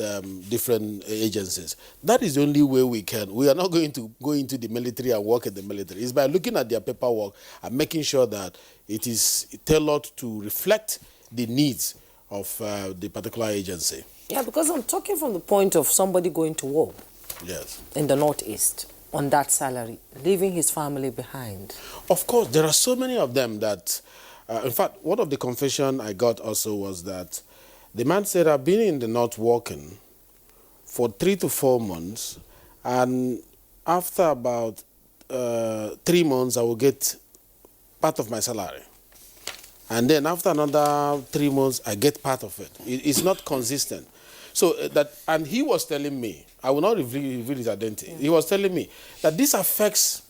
different agencies. That is the only way we can. We are not going to go into the military and work in the military. It's by looking at their paperwork and making sure that it is tailored to reflect the needs of the particular agency. Yeah, because I'm talking from the point of somebody going to war. Yes. In the Northeast on that salary, leaving his family behind. Of course, there are so many of them that, in fact, one of the confession I got also was that the man said, I've been in the North working for 3 to 4 months, and after about 3 months, I will get part of my salary. And then after another 3 months, I get part of it. It's not consistent. So and he was telling me, I will not reveal his identity. He was telling me that this affects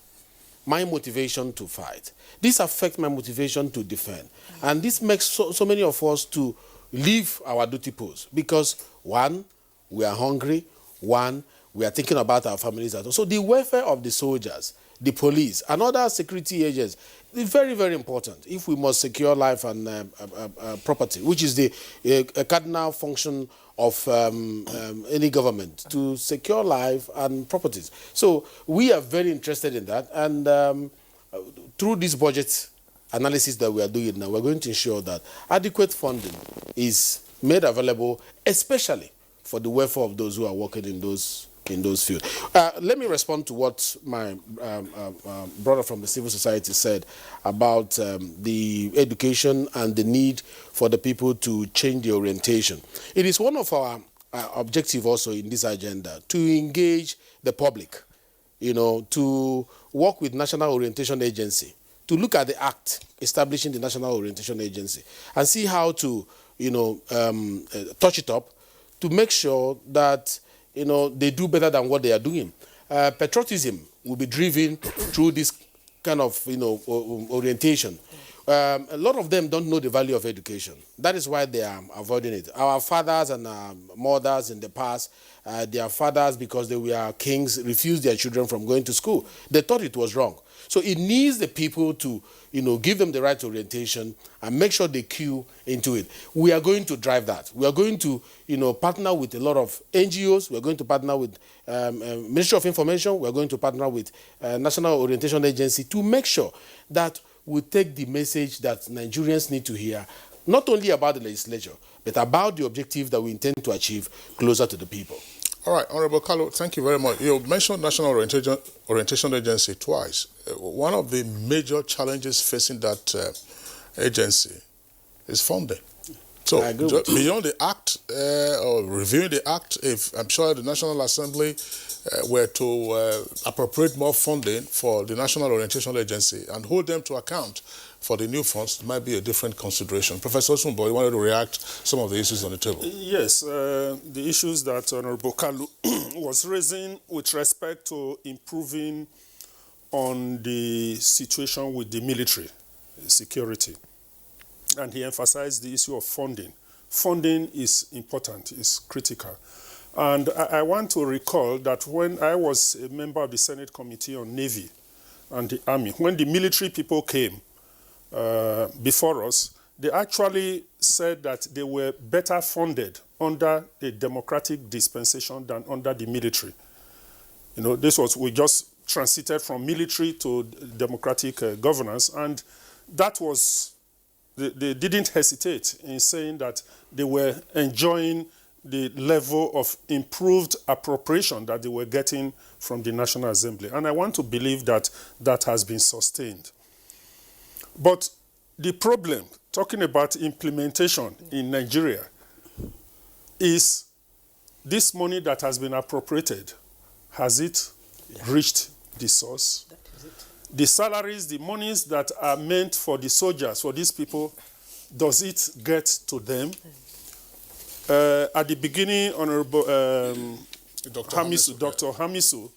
my motivation to fight. This affects my motivation to defend. And this makes so many of us to leave our duty post because, one, we are hungry, one, we are thinking about our families. So the welfare of the soldiers the police, and other security agents. It's very, very important if we must secure life and property, which is the cardinal function of any government, to secure life and properties. So we are very interested in that, and through this budget analysis that we are doing now, we're going to ensure that adequate funding is made available, especially for the welfare of those who are working in those fields. Let me respond to what my brother from the civil society said about the education and the need for the people to change their orientation. It is one of our objectives also in this agenda to engage the public, to work with National Orientation Agency, to look at the act establishing the National Orientation Agency and see how to, touch it up to make sure that they do better than what they are doing. Patriotism will be driven through this kind of, orientation. A lot of them don't know the value of education. That is why they are avoiding it. Our fathers and our mothers in the past, their fathers, because they were kings, refused their children from going to school. They thought it was wrong. So it needs the people to, give them the right orientation and make sure they queue into it. We are going to drive that. We are going to, partner with a lot of NGOs. We are going to partner with Ministry of Information. We are going to partner with National Orientation Agency to make sure that we take the message that Nigerians need to hear, not only about the legislature, but about the objective that we intend to achieve closer to the people. All right, Honorable Kalu, thank you very much. You mentioned National Orientation Agency twice. One of the major challenges facing that agency is funding. So, beyond the act or reviewing the act, if I'm sure the National Assembly were to appropriate more funding for the National Orientation Agency and hold them to account for the new funds, it might be a different consideration. Professor Sumbo, you wanted to react some of the issues on the table. Yes, the issues that Honorable Kalu was raising with respect to improving on the situation with the military security. And he emphasized the issue of funding. Funding is important, is critical. And I want to recall that when I was a member of the Senate Committee on Navy and the Army, when the military people came before us, they actually said that they were better funded under a democratic dispensation than under the military. We just transited from military to democratic governance, and that was, they didn't hesitate in saying that they were enjoying the level of improved appropriation that they were getting from the National Assembly. And I want to believe that that has been sustained. But the problem, talking about implementation in Nigeria, is this money that has been appropriated, has it reached the source? That is it. The salaries, the monies that are meant for the soldiers, for these people, does it get to them? At the beginning, Honorable Dr. Hamisu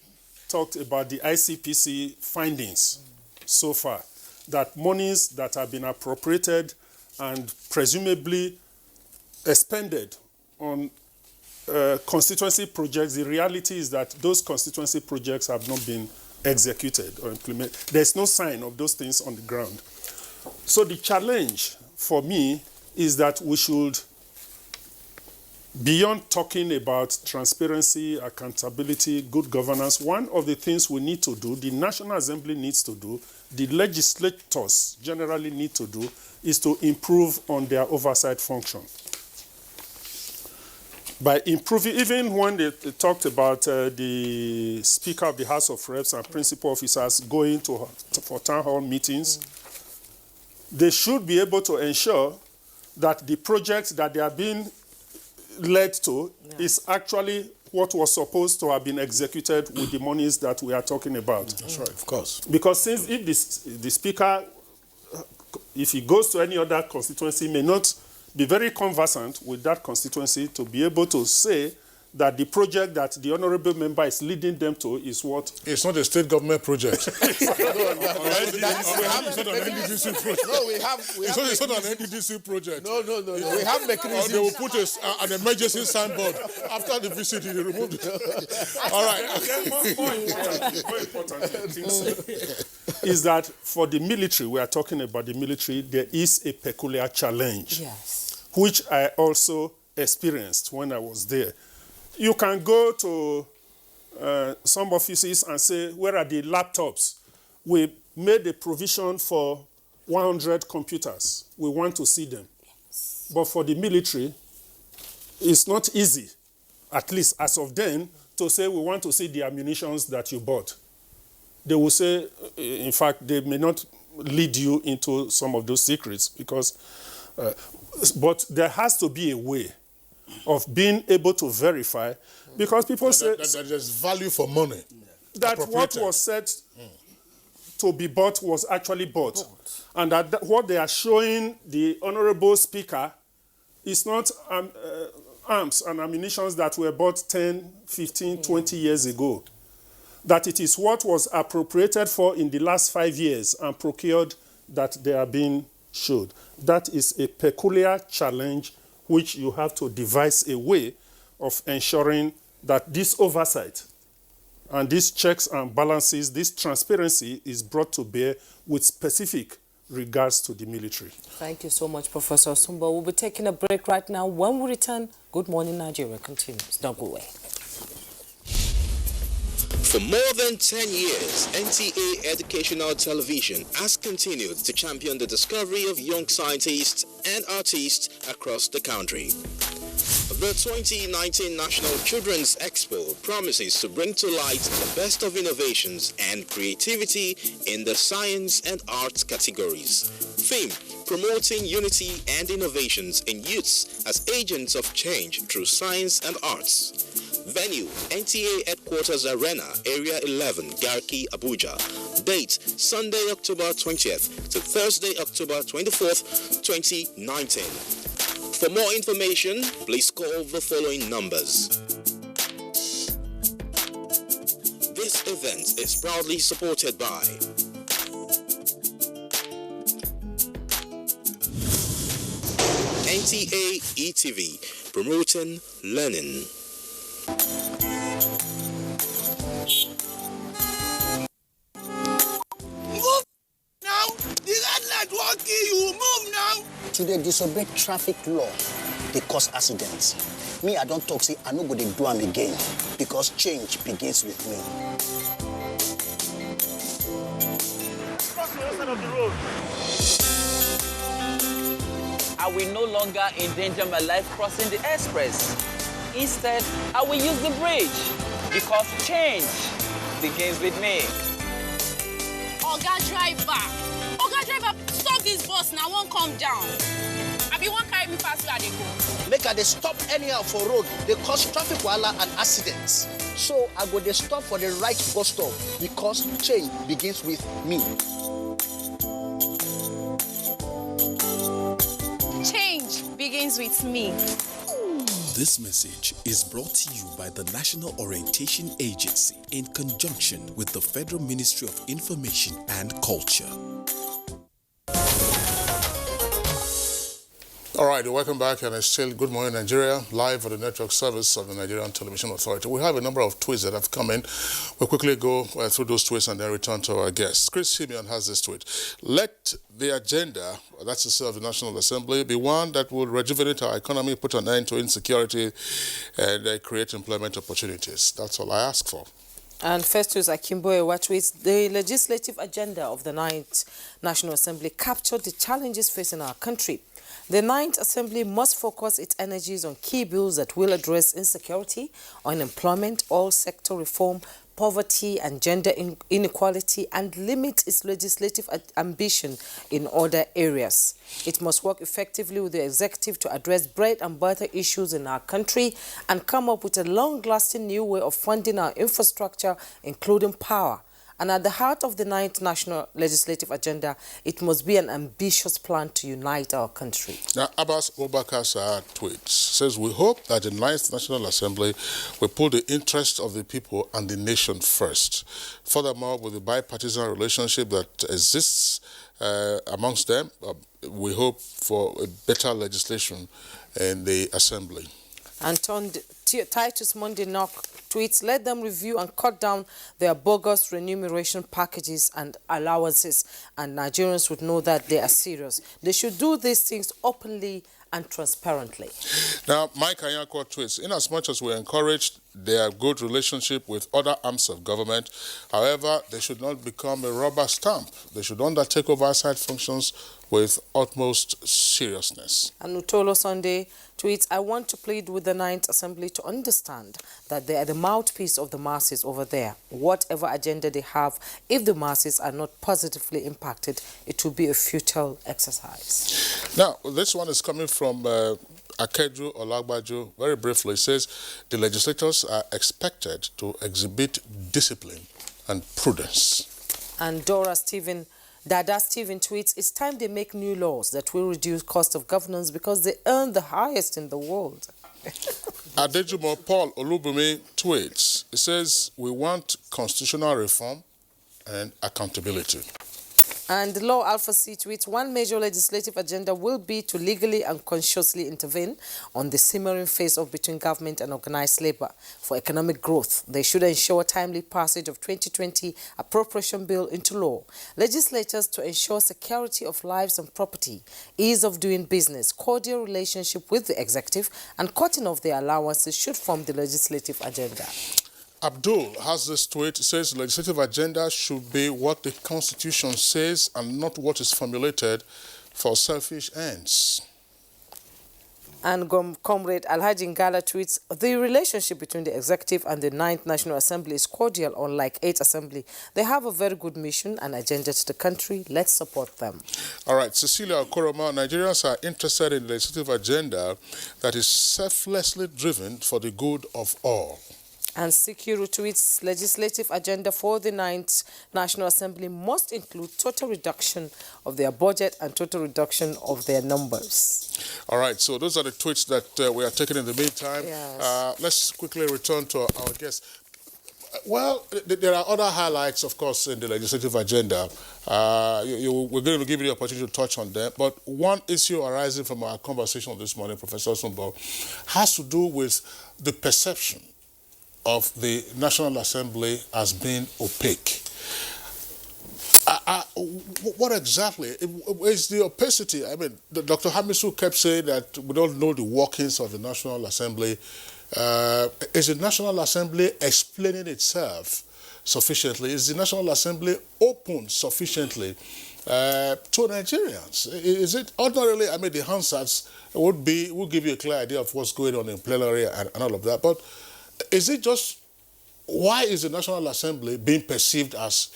talked about the ICPC findings so far, that monies that have been appropriated and presumably expended on constituency projects, the reality is that those constituency projects have not been executed or implemented. There's no sign of those things on the ground. So the challenge for me is that we should, beyond talking about transparency, accountability, good governance, one of the things we need to do, the National Assembly needs to do, the legislators generally need to do, is to improve on their oversight function. By improving, even when they talked about the Speaker of the House of Reps and principal officers going for town hall meetings, they should be able to ensure that the projects that they are being led to is actually what was supposed to have been executed with the monies that we are talking about. That's right, of course. Because since if the Speaker, if he goes to any other constituency, may not be very conversant with that constituency to be able to say that the project that the honorable member is leading them to is what? It's not a state government project. We have It's not an NDDC project. No. We have Or mechanisms. they will put an emergency signboard after the visit. They removed it. All right. More important thing is that for the military, we are talking about the military, there is a peculiar challenge, Yes. which I also experienced when I was there. You can go to some offices and say, where are the laptops? We made a provision for 100 computers. We want to see them. But for the military, it's not easy, at least as of then, to say we want to see the ammunitions that you bought. They will say, in fact, they may not lead you into some of those secrets because, but there has to be a way of being able to verify, because people say that there's value for money. that what was said to be bought was actually bought. And that what they are showing the honorable speaker is not arms and ammunitions that were bought 10, 15, 20 years ago. That it is what was appropriated for in the last 5 years and procured that they are being showed. That is a peculiar challenge which you have to devise a way of ensuring that this oversight and these checks and balances, this transparency is brought to bear with specific regards to the military. Thank you so much, Professor Sumba. We'll be taking a break right now. When we return, Good Morning Nigeria continues. Don't go away. For more than 10 years, NTA Educational Television has continued to champion the discovery of young scientists and artists across the country. The 2019 National Children's Expo promises to bring to light the best of innovations and creativity in the science and arts categories. Theme: promoting unity and innovations in youths as agents of change through science and arts. Venue: NTA Headquarters Arena, Area 11, Garki, Abuja. Date: Sunday, October 20th to Thursday, October 24th, 2019. For more information, please call the following numbers. This event is proudly supported by NTA ETV, promoting learning. Move now! The red light won't kill you. Move now! To dey disobey traffic law, dey cause accidents. Me, I don't talk, say I no go dey do am again because change begins with me. Cross the other side of the road. I will no longer endanger my life crossing the express. Instead, I will use the bridge because change begins with me. Oga driver, stop this bus now, won't come down. I be one carry me fast where they go. Make I dey stop anyhow for road, dey cause traffic wahala and accidents. So I go dey stop for the right bus stop because change begins with me. Change begins with me. This message is brought to you by the National Orientation Agency in conjunction with the Federal Ministry of Information and Culture. All right, welcome back, and it's still Good Morning Nigeria, live on the network service of the Nigerian Television Authority. We have a number of tweets that have come in. We'll quickly go through those tweets and then return to our guests. Chris Simeon has this tweet. Let the agenda, that's the say of the National Assembly, be one that will rejuvenate our economy, put an end to insecurity, and create employment opportunities. That's all I ask for. And first is Akimboye, what tweets: the legislative agenda of the 9th National Assembly captured the challenges facing our country. The 9th Assembly must focus its energies on key bills that will address insecurity, unemployment, all sector reform, poverty and gender inequality, and limit its legislative ambition in other areas. It must work effectively with the executive to address bread and butter issues in our country and come up with a long-lasting new way of funding our infrastructure, including power, And at the heart of the 9th National Legislative Agenda, it must be an ambitious plan to unite our country. Now, Abbas Obakar's tweet says, we hope that the 9th National Assembly will put the interests of the people and the nation first. Furthermore, with the bipartisan relationship that exists amongst them, we hope for a better legislation in the Assembly. And Titus Monday Knock tweets, let them review and cut down their bogus remuneration packages and allowances, and Nigerians would know that they are serious. They should do these things openly and transparently. Now, Mike Anyako tweets, in as much as we encourage their good relationship with other arms of government, however, they should not become a rubber stamp. They should undertake oversight functions with utmost seriousness. And Utolo Sunday tweets, I want to plead with the 9th Assembly to understand that they are the mouthpiece of the masses over there. Whatever agenda they have, if the masses are not positively impacted, it will be a futile exercise. Now, this one is coming from Akeju Olagbajo. Very briefly, it says, the legislators are expected to exhibit discipline and prudence. And Dada Stephen tweets, it's time they make new laws that will reduce cost of governance because they earn the highest in the world. Adejumo Paul Olubumi tweets, it says, we want constitutional reform and accountability. And Law Alpha C tweets, one major legislative agenda will be to legally and consciously intervene on the simmering face-off between government and organized labor for economic growth. They should ensure timely passage of 2020 appropriation bill into law. Legislators to ensure security of lives and property, ease of doing business, cordial relationship with the executive, and cutting off their allowances should form the legislative agenda. Abdul has this tweet. It says, legislative agenda should be what the Constitution says and not what is formulated for selfish ends. And Comrade Alhaji Ngala tweets, the relationship between the executive and the 9th National Assembly is cordial, unlike 8th Assembly. They have a very good mission and agenda to the country. Let's support them. All right, Cecilia Okoroma, Nigerians are interested in the legislative agenda that is selflessly driven for the good of all. And Sikiru tweets, legislative agenda for the 9th National Assembly must include total reduction of their budget and total reduction of their numbers. All right, so those are the tweets that we are taking in the meantime. Yes. Let's quickly return to our guest. Well, there are other highlights, of course, in the legislative agenda. We're going to give you the opportunity to touch on them. But one issue arising from our conversation this morning, Professor Sumbo, has to do with the perception of the National Assembly as being opaque. What exactly is the opacity? I mean, Dr. Hamisu kept saying that we don't know the workings of the National Assembly. Is the National Assembly explaining itself sufficiently? Is the National Assembly open sufficiently to Nigerians? Is it ordinarily, I mean, the Hansards will give you a clear idea of what's going on in plenary and all of that, but is it just, why is the National Assembly being perceived as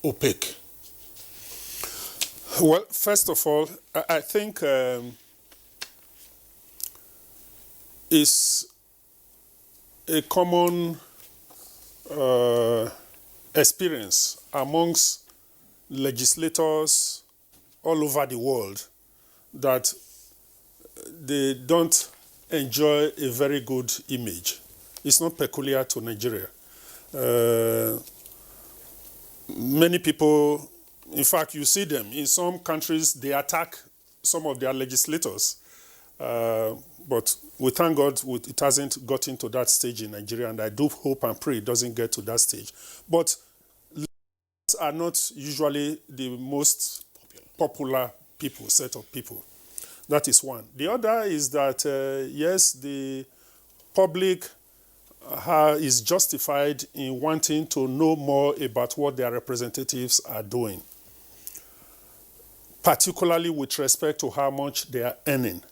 opaque? Well, first of all, I think it's a common experience amongst legislators all over the world that they don't enjoy a very good image. It's not peculiar to Nigeria. Many people, in fact, you see them. In some countries, they attack some of their legislators. But we thank God it hasn't gotten to that stage in Nigeria, and I do hope and pray it doesn't get to that stage. But legislators are not usually the most popular set of people. That is one. The other is that, yes, the public is justified in wanting to know more about what their representatives are doing, particularly with respect to how much they are earning.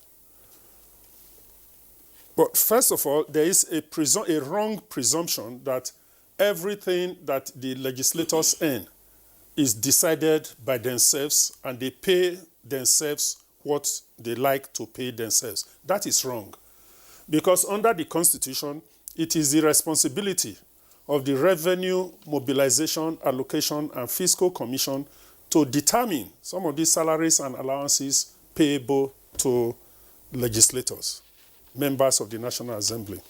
But first of all, there is a wrong presumption that everything that the legislators earn is decided by themselves and they pay themselves what they like to pay themselves. That is wrong. Because under the Constitution, it is the responsibility of the Revenue Mobilization, Allocation and Fiscal Commission to determine some of these salaries and allowances payable to legislators, members of the National Assembly.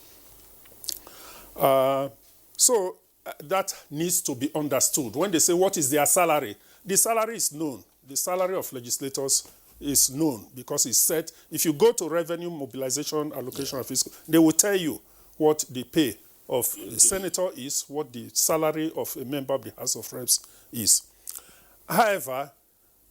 So that needs to be understood. When they say what is their salary, the salary is known. The salary of legislators is known because it's set. If you go to Revenue Mobilization, Allocation and Fiscal, they will tell you what the pay of a senator is, what the salary of a member of the House of Reps is. However,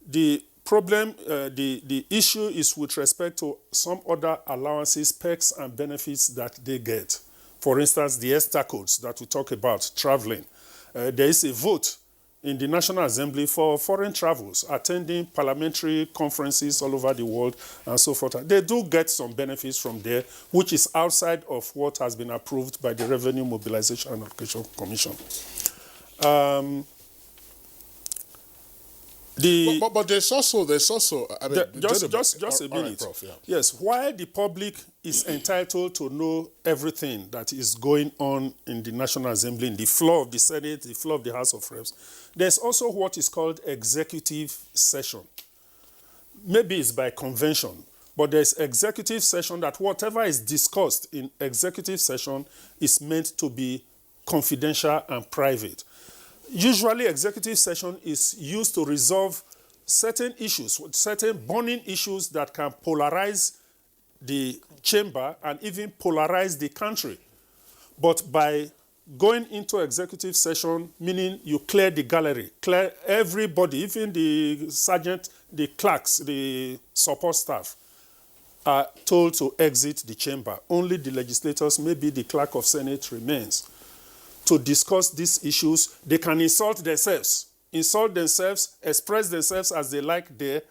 the problem, the issue is with respect to some other allowances, perks, and benefits that they get. For instance, the ESTA codes that we talk about, traveling. There is a vote in the National Assembly for foreign travels, attending parliamentary conferences all over the world, and so forth. They do get some benefits from there, which is outside of what has been approved by the Revenue Mobilization and Allocation Commission. But there's also, I mean, just a minute. Right, Prof, yeah. Yes, while the public is entitled to know everything that is going on in the National Assembly, in the floor of the Senate, the floor of the House of Reps, there's also what is called executive session. Maybe it's by convention, but there's executive session that whatever is discussed in executive session is meant to be confidential and private. Usually, executive session is used to resolve certain issues, certain burning issues that can polarize the chamber and even polarize the country. But by going into executive session, meaning you clear the gallery, clear everybody, even the sergeant, the clerks, the support staff, are told to exit the chamber. Only the legislators, maybe the clerk of Senate, remains to discuss these issues. They can insult themselves, express themselves as they like there,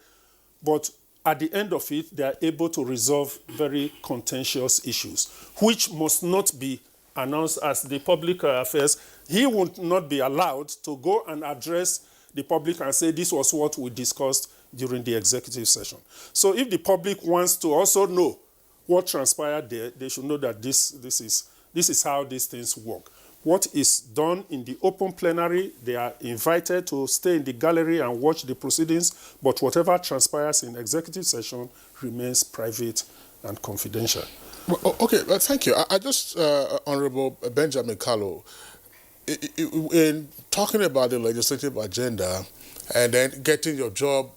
but at the end of it, they are able to resolve very contentious issues, which must not be announced as the public affairs. He would not be allowed to go and address the public and say, this was what we discussed during the executive session. So if the public wants to also know what transpired there, they should know that this is how these things work. What is done in the open plenary, they are invited to stay in the gallery and watch the proceedings, but whatever transpires in executive session remains private and confidential. Well, okay, well, thank you. I just, Honorable Benjamin Kalu, in talking about the legislative agenda and then getting your job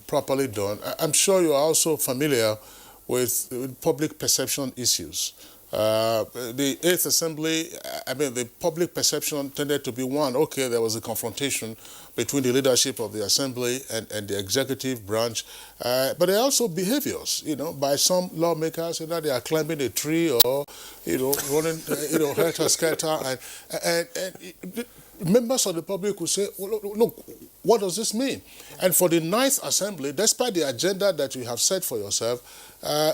properly done, I'm sure you are also familiar with public perception issues. The 8th Assembly, I mean, the public perception tended to be one. Okay, there was a confrontation between the leadership of the Assembly and the executive branch. But there are also behaviors, by some lawmakers, they are climbing a tree or, running, helter-skelter. And members of the public will say, well, look, what does this mean? And for the 9th Assembly, despite the agenda that you have set for yourself,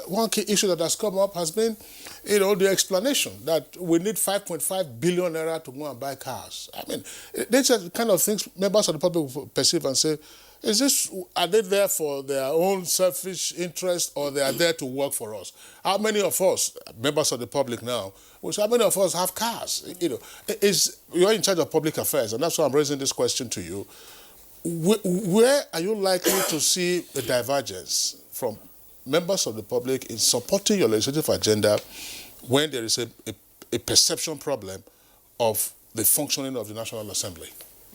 one key issue that has come up has been, the explanation that we need 5.5 billion naira to go and buy cars. I mean, these are the kind of things members of the public will perceive and say, are they there for their own selfish interest or they are there to work for us? How many of us, members of the public now, how many of us have cars? You're in charge of public affairs, and that's why I'm raising this question to you. Where are you likely to see a divergence from members of the public in supporting your legislative agenda when there is a perception problem of the functioning of the National Assembly?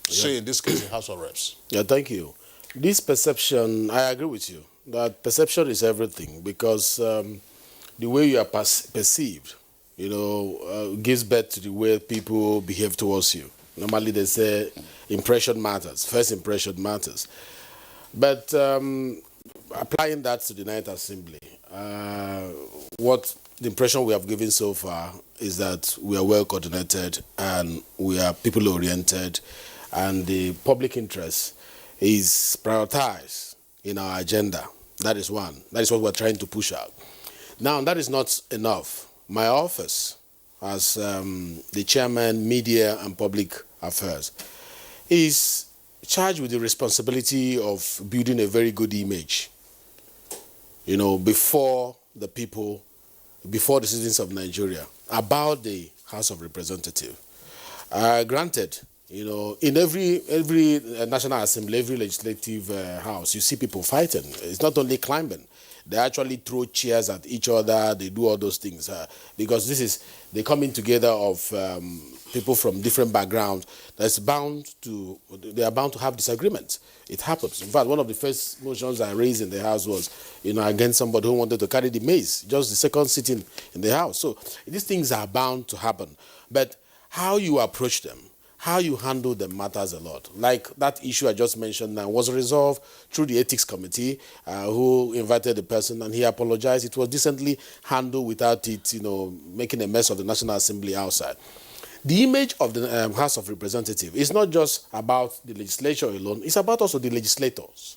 Say, in this case, the House of Reps. Yeah, thank you. This perception, I agree with you, that perception is everything, because the way you are perceived, gives birth to the way people behave towards you. Normally they say impression matters, first impression matters. But applying that to the 9th Assembly, what the impression we have given so far is that we are well coordinated and we are people-oriented, and the public interest is prioritized in our agenda. That is one. That is what we're trying to push out. Now, that is not enough. My office, as the chairman, media and public affairs, is charged with the responsibility of building a very good image, before the people, before the citizens of Nigeria, about the House of Representatives. Granted, you know, in every National Assembly, every legislative house, you see people fighting. It's not only climbing. They actually throw chairs at each other. They do all those things because they coming together of people from different backgrounds. They are bound to have disagreements. It happens. In fact, one of the first motions I raised in the House was, you know, against somebody who wanted to carry the mace, just the second sitting in the House. So these things are bound to happen. But how you approach them, how you handle them matters a lot. Like that issue I just mentioned now was resolved through the ethics committee who invited the person and he apologized. It was decently handled without it, you know, making a mess of the National Assembly outside. The image of the House of Representatives is not just about the legislature alone, it's about also the legislators.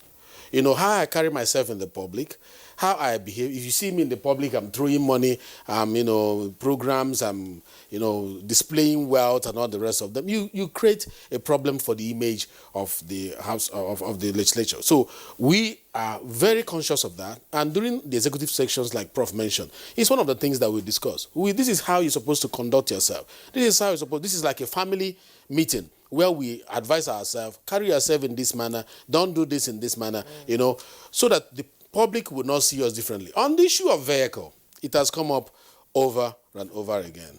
You know, how I carry myself in the public, how I behave. If you see me in the public, I'm throwing money, you know, programs, I'm, you know, displaying wealth and all the rest of them. You create a problem for the image of the House, of the legislature. So we are very conscious of that. And during the executive sections, like Prof mentioned, it's one of the things that we discuss. This is how you're supposed to conduct yourself. This is like a family meeting where we advise ourselves, carry yourself in this manner, don't do this in this manner, you know, so that the public will not see us differently. On the issue of vehicle, it has come up over and over again.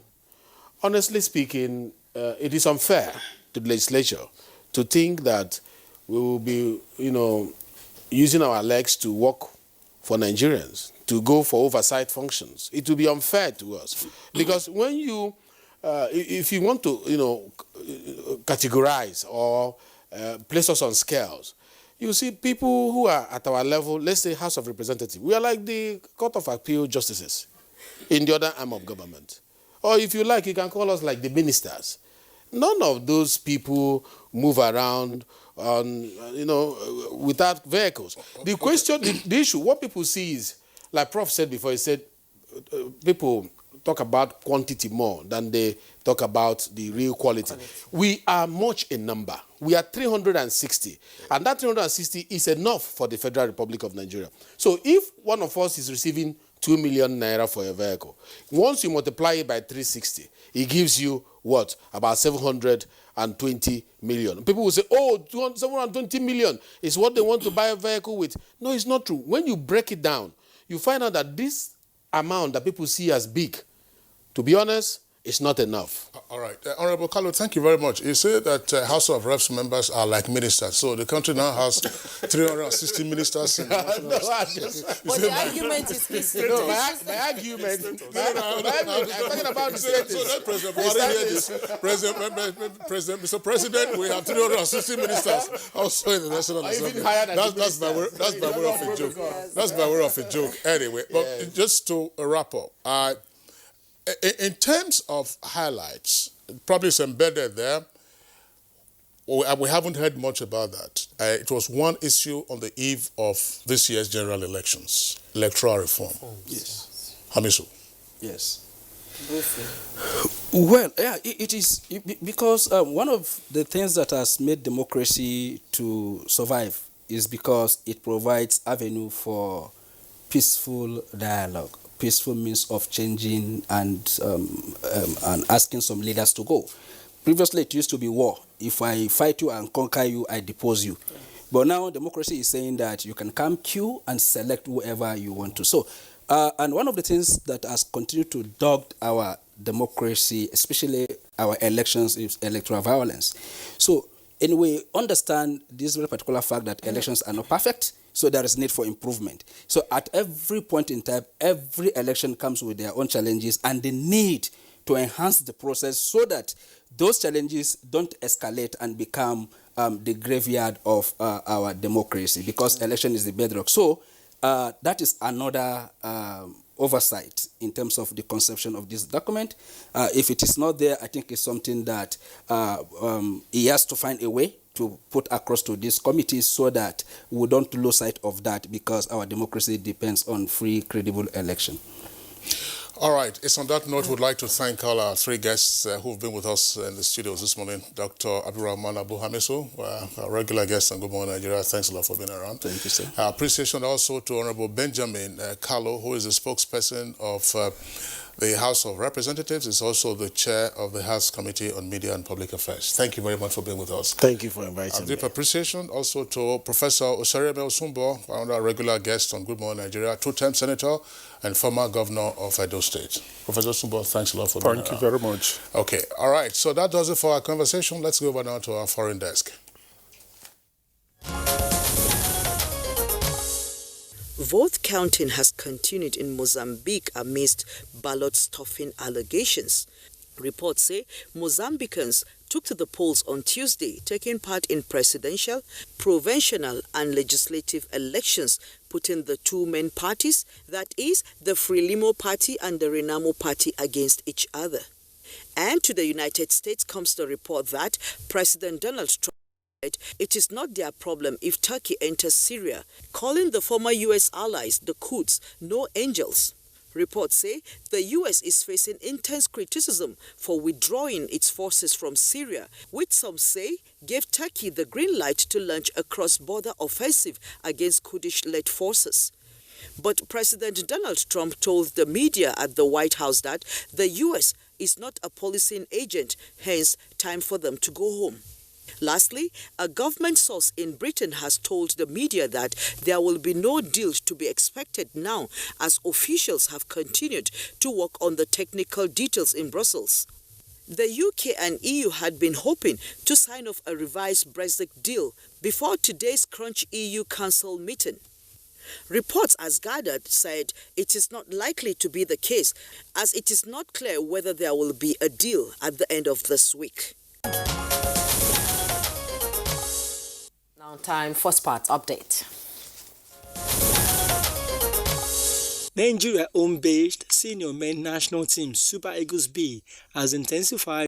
Honestly speaking, it is unfair to the legislature to think that we will be, you know, using our legs to work for Nigerians, to go for oversight functions. It will be unfair to us. Because when you, if you want to, you know, categorize or place us on scales, you see people who are at our level, let's say House of Representatives, we are like the Court of Appeal justices in the other arm of government. Or if you like, you can call us like the ministers. None of those people move around on, you know, without vehicles. The question, the issue, what people see is, like Prof said before, he said people talk about quantity more than they talk about the real quality. We are much in number. We are 360. And that 360 is enough for the Federal Republic of Nigeria. So if one of us is receiving 2 million naira for a vehicle, once you multiply it by 360, it gives you what? About 720 million. People will say, oh, 720 million is what they want to buy a vehicle with. No, it's not true. When you break it down, you find out that this amount that people see as big, to be honest, it's not enough. All right. Honorable Carlo, thank you very much. You say that House of Reps members are like ministers. So the country now has 360 ministers. In the but the argument is no, my argument, I'm talking about the status. So let President Buhari hear this. Mr. President, we have 360 ministers also in the National Assembly. That's by way of a joke. That's by way of a joke. Anyway, but just to wrap up, in terms of highlights, probably it's embedded there. We haven't heard much about that. It was one issue on the eve of this year's general elections, electoral reform. Yes. Hamisu. Yes. Well, yeah, it is because one of the things that has made democracy to survive is because it provides avenue for peaceful dialogue. Peaceful means of changing and asking some leaders to go. Previously, it used to be war. If I fight you and conquer you, I depose you. But now democracy is saying that you can come queue and select whoever you want to. So, and one of the things that has continued to dog our democracy, especially our elections, is electoral violence. So, anyway, understand this very particular fact that elections are not perfect. So there is need for improvement. So at every point in time, every election comes with their own challenges and the need to enhance the process so that those challenges don't escalate and become the graveyard of our democracy, because election is the bedrock. So that is another oversight in terms of the conception of this document. If it is not there, I think it's something that he has to find a way to put across to these committees so that we don't lose sight of that, because our democracy depends on free, credible election. All right. It's on that note we'd like to thank all our three guests who've been with us in the studios this morning. Dr. Abdulrahman Abu Hamisu, our regular guest on Good Morning Nigeria. Thanks a lot for being around. Thank you, sir. Appreciation also to Honorable Benjamin Carlo, who is the spokesperson of the House of Representatives, is also the chair of the House Committee on Media and Public Affairs. Thank you very much for being with us. Thank you for inviting me. Deep appreciation also to Professor Osarieme Osumbo, our regular guest on Good Morning Nigeria, two-term senator and former governor of Edo State. Professor Osumbo, thanks a lot for being here. Thank you very much. Okay, all right. So that does it for our conversation. Let's go over now to our foreign desk. Vote counting has continued in Mozambique amidst ballot stuffing allegations. Reports say Mozambicans took to the polls on Tuesday, taking part in presidential, provincial and legislative elections, putting the two main parties, that is, the Frelimo Party and the Renamo Party, against each other. And to the United States comes the report that President Donald Trump said it is not their problem if Turkey enters Syria, calling the former U.S. allies, the Kurds, no angels. Reports say the U.S. is facing intense criticism for withdrawing its forces from Syria, which some say gave Turkey the green light to launch a cross-border offensive against Kurdish-led forces. But President Donald Trump told the media at the White House that the U.S. is not a policing agent, hence time for them to go home. Lastly, a government source in Britain has told the media that there will be no deal to be expected now as officials have continued to work on the technical details in Brussels. The UK and EU had been hoping to sign off a revised Brexit deal before today's Crunch EU Council meeting. Reports as gathered said it is not likely to be the case, as it is not clear whether there will be a deal at the end of this week. Now time for sports update. Nigeria home-based senior men national team Super Eagles B has intensified